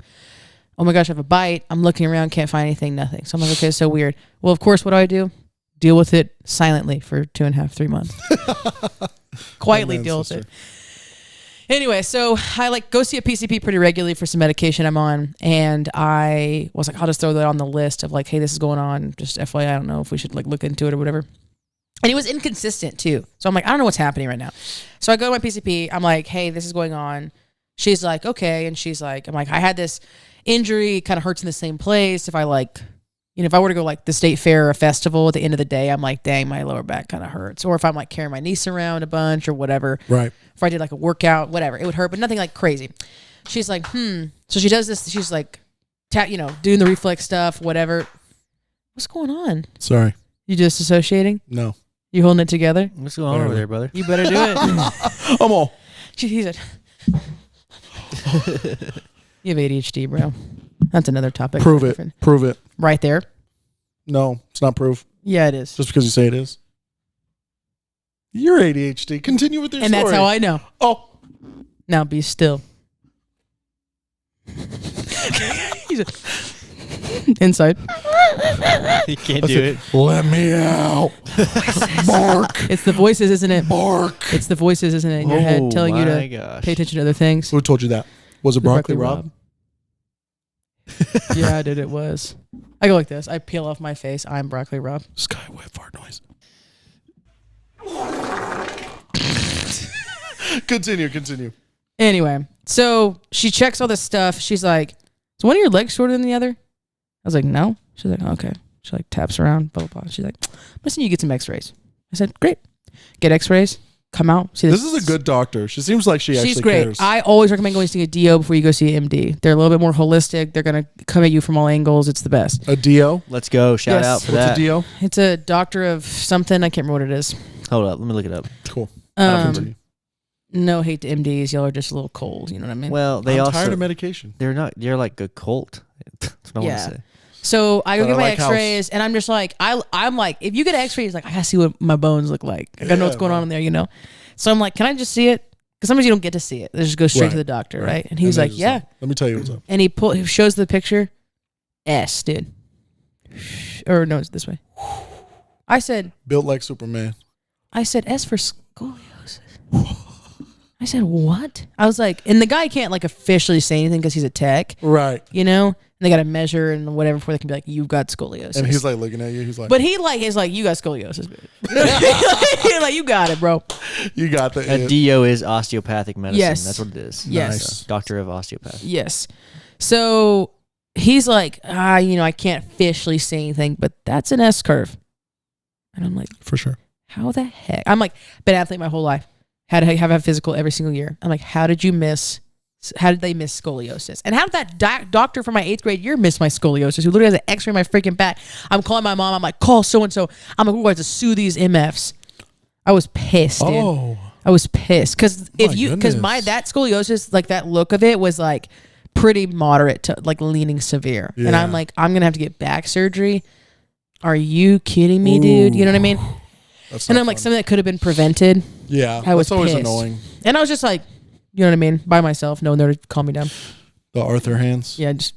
oh my gosh, I have a bite. I'm looking around, can't find anything, nothing. So I'm like, okay, so weird. Well, of course, what do? Deal with it silently for 2.5, 3 months. Quietly deal with it. Anyway, so I like go see a PCP pretty regularly for some medication I'm on, and I was like, I'll just throw that on the list of like, hey, this is going on. Just FYI, I don't know if we should like look into it or whatever. And it was inconsistent too. So I'm like, I don't know what's happening right now. So I go to my PCP. I'm like, hey, this is going on. She's like, okay. And she's like, I'm like, I had this injury, kind of hurts in the same place. If I like, you know, if I were to go like the state fair or a festival at the end of the day, I'm like, dang, my lower back kind of hurts. Or if I'm like carrying my niece around a bunch or whatever. Right. If I did like a workout, whatever, it would hurt, but nothing like crazy. She's like, So she does this. She's like, doing the reflex stuff, whatever. What's going on? Sorry. You disassociating? No. You holding it together? What's going on over there, brother? You better do it. I'm all. He said, you have ADHD, bro. That's another topic. Prove it. Prove it. Right there. No, it's not proof. Yeah, it is. Just because you say it is. You're ADHD. Continue with your and story. that's how I know. Oh. Now be still. He's inside. He can't do it. Let me out. Bark. It's the voices, isn't it? Bark. It's the voices, isn't it, in your head telling you to pay attention to other things. Who told you that? Was it Broccoli Rob? Yeah, dude, it was. I go like this. I peel off my face. I'm Broccoli Rob. Skyway fart noise. Continue. Anyway, so she checks all this stuff. She's like, is one of your legs shorter than the other? I was like, no. She's like, okay. She like taps around, blah, blah, blah. She's like, I'm going to send you get some x-rays. I said, great. Get x-rays. Come out. See this is a good doctor. She seems like she's great. cares. I always recommend going to see a DO before you go see an MD. They're a little bit more holistic. They're going to come at you from all angles. It's the best. A DO? Let's go. Shout out for that. What's a DO? It's a doctor of something. I can't remember what it is. Hold up. Let me look it up. Cool. No hate to MDs. Y'all are just a little cold. You know what I mean? Well, I'm tired of medication. They're like a cult. That's what I want to say. So I go get my x-rays, house. and I'm just like, I'm like, if you get x-rays, like I gotta see what my bones look like. I gotta know what's going on in there, you know? So I'm like, can I just see it? Because sometimes you don't get to see it. They just go straight to the doctor, right? And he's like, yeah. Let me tell you what's up. And he shows the picture. S, dude. Or no, it's this way. I said. Built like Superman. I said S for scoliosis. I said, what? I was like, and the guy can't like officially say anything because he's a tech. Right. You know? And they got to measure and whatever before they can be like, you've got scoliosis. And he's like looking at you. He's like. But he like is like, you got scoliosis, dude. Like, you got it, bro. You got the A DO is osteopathic medicine. Yes. That's what it is. Yes. Nice. Doctor of osteopathy. Yes. So he's like, I can't officially say anything, but that's an S curve. And I'm like, for sure. How the heck? I'm like, been an athlete my whole life. Had to have a physical every single year. I'm like, how did they miss scoliosis? And how did that doctor from my 8th grade year miss my scoliosis, who literally has an x-ray in my freaking back? I'm calling my mom. I'm like, call so-and-so. I'm like, we're going to sue these MFs. I was pissed, dude. Oh. I was pissed. Because that scoliosis, like that look of it was like pretty moderate to like leaning severe. Yeah. And I'm like, I'm going to have to get back surgery. Are you kidding me, dude? You know what I mean? And I'm like, something that could have been prevented. Yeah, I was always pissed. Annoying. And I was just like, you know what I mean? By myself, no one there to calm me down. The Arthur hands. Yeah, just.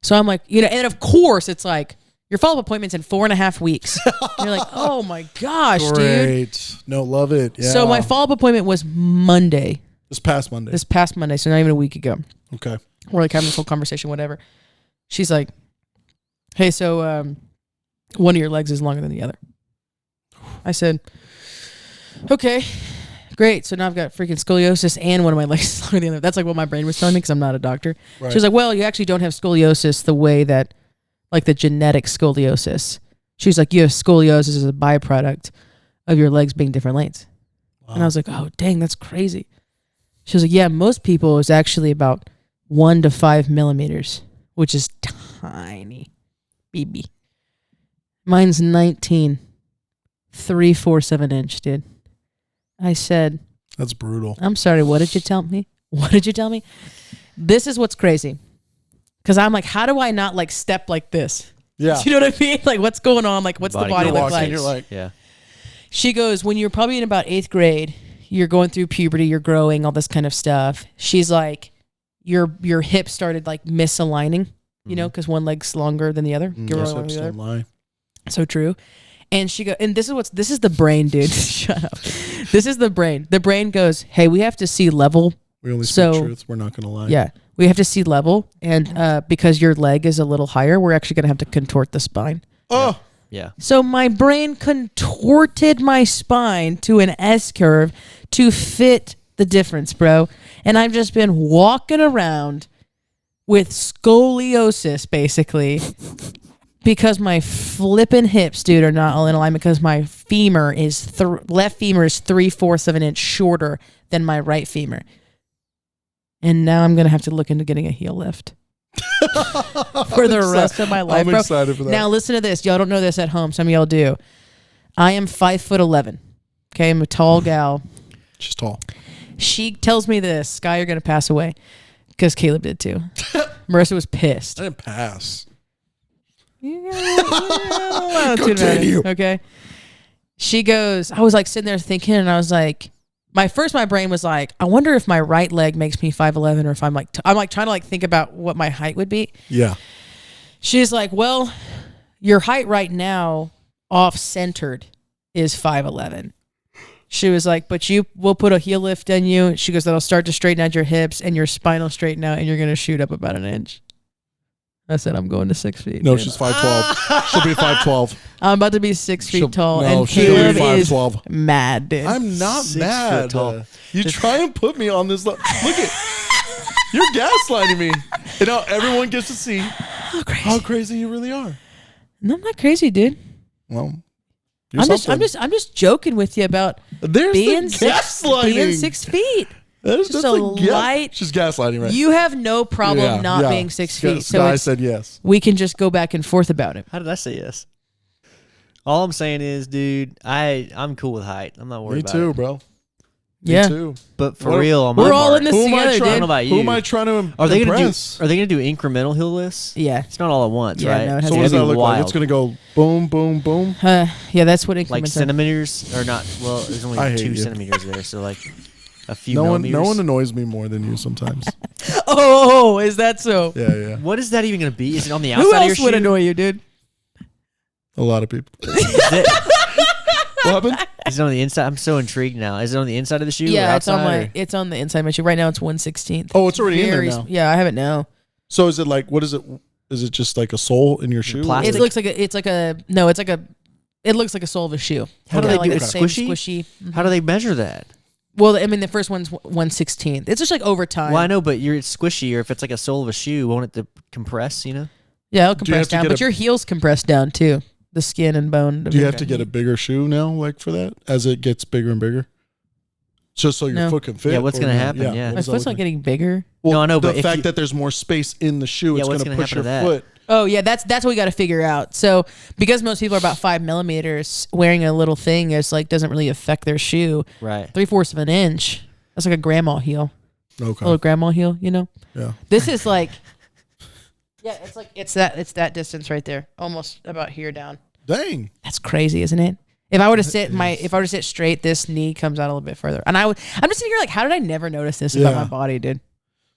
So I'm like, and of course it's like, your follow-up appointment's in 4.5 weeks. And you're like, oh my gosh, Great. dude. No, love it. Yeah. So my follow-up appointment was Monday. This past Monday, so not even a week ago. Okay. We're like having this whole conversation, whatever. She's like, hey, so one of your legs is longer than the other. I said, okay, great. So now I've got freaking scoliosis and one of my legs is longer than the other. That's like what my brain was telling me because I'm not a doctor. Right. She was like, well, you actually don't have scoliosis the way that, like the genetic scoliosis. She's like, you have scoliosis as a byproduct of your legs being different lengths. Wow. And I was like, oh, dang, that's crazy. She was like, yeah, most people is actually about 1 to 5 millimeters, which is tiny. BB. Mine's 19. 3/4 inch, dude. I said, that's brutal. I'm sorry, what did you tell me? What did you tell me? This is what's crazy. Because I'm like, how do I not like step like this? Yeah. Do you know what I mean? Like, what's going on? Like, what's the body You're look walking, like? you're like, Yeah. She goes, when you're probably in about 8th grade, you're going through puberty, you're growing, all this kind of stuff. She's like, your hips started like misaligning, you know, because one leg's longer than the other. You're yes, rolling hips the other. don't lie. So true. And she and this is the brain, dude. Shut up. This is the brain. The brain goes, hey, we have to see level. We only speak So- truth. We're not going to lie. Yeah. We have to see level. And because your leg is a little higher, we're actually going to have to contort the spine. Oh, Yeah. So my brain contorted my spine to an S curve to fit the difference, bro. And I've just been walking around with scoliosis, basically, because my flippin' hips, dude, are not all in alignment because my femur is, left femur is 3/4 of an inch shorter than my right femur. And now I'm going to have to look into getting a heel lift. For the rest of my life, I'm bro. excited for that. Now listen to this. Y'all don't know this at home. Some of y'all do. I am 5'11". Okay, I'm a tall gal. she's tall. She tells me this. Sky, you're gonna pass away. Because Caleb did too. Marissa was pissed. I didn't pass. Continue. Okay. She goes, I was like sitting there thinking, and I was like, my brain was like, I wonder if my right leg makes me 5'11", or if I'm like trying to like think about what my height would be. Yeah. She's like, well, your height right now, off-centered, is 5'11". She was like, but we'll put a heel lift in you. She goes, that'll start to straighten out your hips and your spine will straighten out and you're going to shoot up about an inch. I said, I'm going to 6 feet. No, dude. she's 5'12". She'll be 5'12". I'm about to be 6 feet tall. No, And she'll Caleb be is 5'12". mad, dude. I'm not 6 foot mad. tall. You try and put me on this. Look at, you're gaslighting me. And now everyone gets to see how crazy you really are. No, I'm not crazy, dude. Well, you're I'm something. just joking with you about There's being the 6 gaslighting. 6 feet. That's just the a light- She's gaslighting, right? You have no problem Yeah, not yeah. being 6 feet. So Sky it's- said yes. we can just go back and forth about it. How did I say yes? All I'm saying is, dude, I'm cool with height. I'm not worried Me about too, it. bro. Yeah. Me too. But for What- real, on We're my all part, in this Who am I together, trying? I don't know dude. about Who you. am I trying to Are they impress? gonna do incremental heel lifts? Yeah. It's not all at once, Yeah, right? no, it has So to what does It'd that be look like? wild. It's gonna go boom, boom, boom. Yeah, that's what increments like are. centimeters or not? Well, there's only I hate 2 you. centimeters there, so like a few No one millimeters. annoys me more than you sometimes. Oh, is that so? Yeah, yeah. What is that even gonna be? Is it on the Who outside of your else would shoe? annoy you, dude? A lot of people. Is it, What happened? is it on the inside? I'm so intrigued now. Is it on the inside of the shoe? or Yeah, it's on outside, or- it's on the inside of my shoe. Right now it's 1/16. Oh, it's already in there now. Yeah, I have it now. So is it like, what is it? Is it just like a sole in your shoe? Plastic. It looks like it looks like a sole of a shoe. How do Kinda they like do the it? same Squishy? Mhm. How do they measure that? Well, I mean, the first one's 1/16. It's just like over time. Well, I know, but it's squishy, or if it's like a sole of a shoe, won't it compress? You know? Yeah, it'll Do you have compress to down, get but a- your heels compress down too. The skin and bone. Do you have to get a bigger shoe now, like for that, as it gets bigger and bigger? Just so your No. foot can fit. Yeah, what's or gonna no? happen? Yeah. what My does that foot's look not getting bigger. Well, No, I know, the but if fact you- that there's more space in the shoe, Yeah, it's what's going to gonna push your happen to that? foot. Oh yeah, that's what we got to figure out. So because most people are about 5 millimeters, wearing a little thing is like doesn't really affect their shoe. Right. 3/4 of an inch. That's like a grandma heel. Okay. A little grandma heel, you know. Yeah. This is like, yeah, it's that distance right there, almost about here down. Dang. That's crazy, isn't it? If I were to sit is. if I were to sit straight, this knee comes out a little bit further. And I'm just sitting here like, how did I never notice this about Yeah. my body, dude?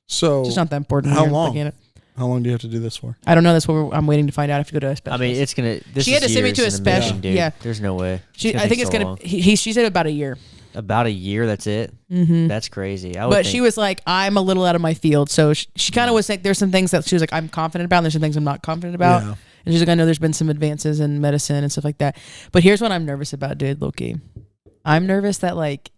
So It's just not that important. how here, long? looking at it. how long do you have to do this for? I don't know. That's what I'm waiting to find out. I have to go to a I specialist. mean, it's gonna. This She had is to send me years to a in the making, special- dude. yeah. There's no way. I think it's gonna. She said about a year. About a year. That's it. Mm-hmm. That's crazy. I would But think, she was like, I'm a little out of my field. So she kind of was like, there's some things that she was like, I'm confident about, and there's some things I'm not confident about. Yeah. And she's like, I know there's been some advances in medicine and stuff like that. But here's what I'm nervous about, dude, Loki. I'm nervous that like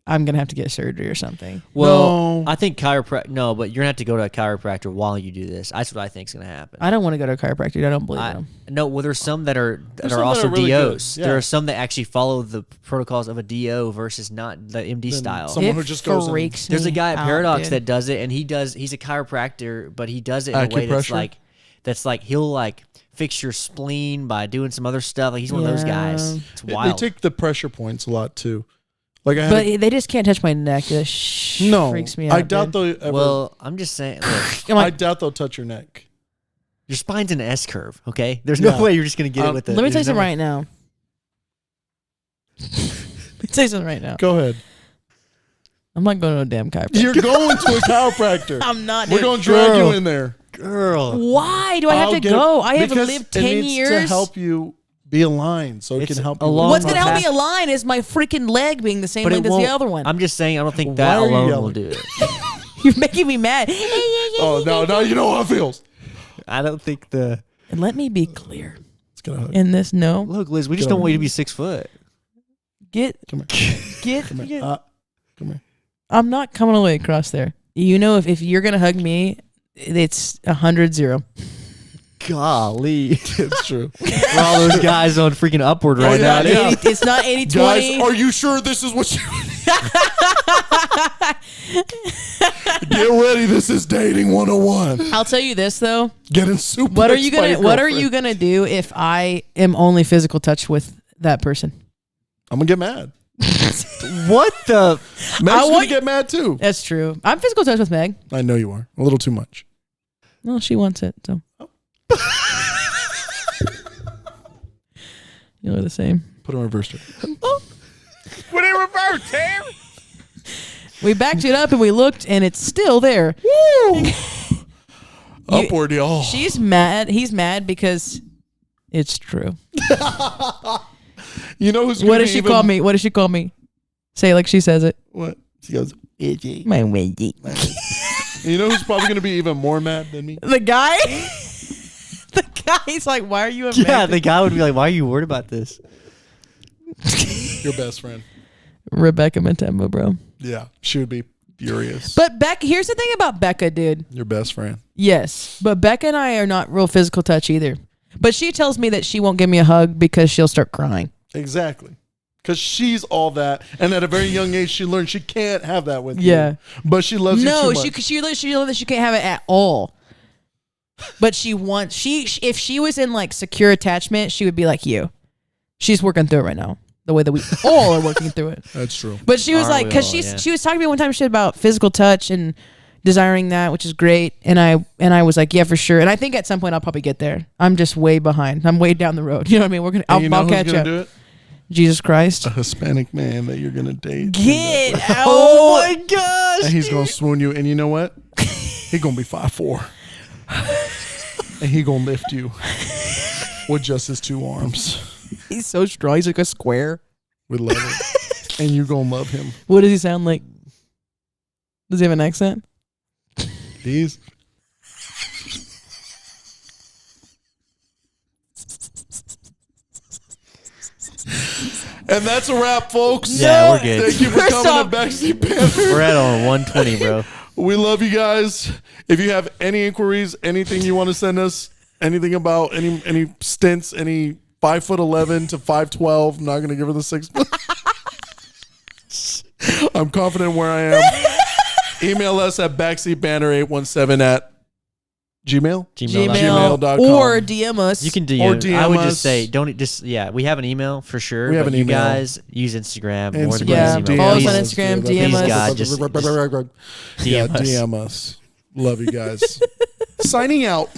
I'm gonna have to get surgery or something. Well, No. I think No, but you're gonna have to go to a chiropractor while you do this. That's what I think is gonna happen. I don't want to go to a chiropractor. Dude. I don't believe them. No, well, there's some that are There's some that also are really good, DOs. yeah. There are some that actually follow the protocols of a DO versus not the MD Then style. someone who It just goes and- freaks There's a me guy at out, Paradox dude. that does it, and he's a chiropractor, but he does it in a way Acupressure? that's like he'll like fix your spleen by doing some other stuff. Like he's one of those guys. Yeah. It's They wild. take the pressure points a lot too. Like I had But they just can't touch my neck. That no, freaks me out. I doubt dude. they'll ever. well, I'm just saying. Look, I'm I like, doubt they'll touch your neck. Your spine's an S curve. Okay, there's no way you're just gonna get it with it. Let me tell you something right now. Let me tell you something right now. Go ahead. I'm not going to a damn chiropractor. You're going to a chiropractor. I'm not. We're going to drag you in there. Girl. Why do I have to go? I have because lived it 10 needs years. to help you be aligned, so it It's can help a you. long What's going to help path. me align is my freaking leg being the same But it length as won't. the other one. I'm just saying, I don't think that Why are you alone will yelling? do it. You're making me mad. Oh no, no, you know how it feels. I don't think the. And let me be clear. It's gonna hug. In this, no. Look, Liz, we just Get don't over want you to here. be 6 foot. Get. Come here. Get. Come here. Come here. I'm not coming all the way across there. You know, if you're going to hug me, it's 100-0. Golly. It's true. For all those guys on freaking Upward right yeah, now. yeah. It's not 80-20. Guys, are you sure this is what you? Get ready. This is dating 101. I'll tell you this though. Getting super. What are you gonna do if I am only physical touch with that person? I'm gonna get mad. What the? Meg's gonna want- get mad too. That's true. I'm physical touch with Meg. I know you are. A little too much. No, she wants it. So you're the same. Put it in reverse. What in reverse, Tim? We backed it up and we looked, and it's still there. Woo! Upward, y'all. She's mad. He's mad because it's true. You know who's? What does she call me? What does she call me? Say it like she says it. What? She goes. Itchy. My wingy. You know who's probably gonna be even more mad than me? The guy. The guy's like, "Why are you mad?" Yeah, the guy would be like, "Why are you worried about this?" Your best friend. Rebecca Matemba, bro. Yeah, she would be furious. But here's the thing about Becca, dude. Your best friend. Yes, but Becca and I are not real physical touch either. But she tells me that she won't give me a hug because she'll start crying. Exactly. Because she's all that, and at a very young age, she learned she can't have that with Yeah. you. But she loves you too much. she knows that she can't have it at all. But she wants if she was in like secure attachment, she would be like you. She's working through it right now, the way that we all are working through it. That's true. But she was Aren't like, we because all? Yeah. she was talking to me one time shit about physical touch and desiring that, which is great. And I was like, yeah, for sure. And I think at some point I'll probably get there. I'm just way behind. I'm way down the road. You know what I mean? And you know I'll who's catch gonna up. do it? Jesus Christ. A Hispanic man that you're gonna date. Get out. Oh my gosh! And he's gonna swoon you. And you know what? He's gonna be 5'4". And he gonna lift you with just his 2 arms. He's so strong. He's like a square. We love it. And you gonna love him. What does he sound like? Does he have an accent? He's And that's a wrap, folks. Yeah, we're good. Thank you for First coming off- to Backseat Banter. We're at on 120, bro. We love you guys. If you have any inquiries, anything you want to send us, anything about any stints, any 5'11" to 5'12", I'm not gonna give her the 6. I'm confident where I am. Email us at backseatbanter817 at Gmail. Gmail.com. Or DM us. You can DM. Or DM I would us. just say, don't just, yeah, we have an email for sure. We have but an you email. guys use Instagram more than Yeah, use DM email. follow us on Please Instagram, us. DM Please, us. God, just Yeah, DM us. DM us. Love you guys. Signing out.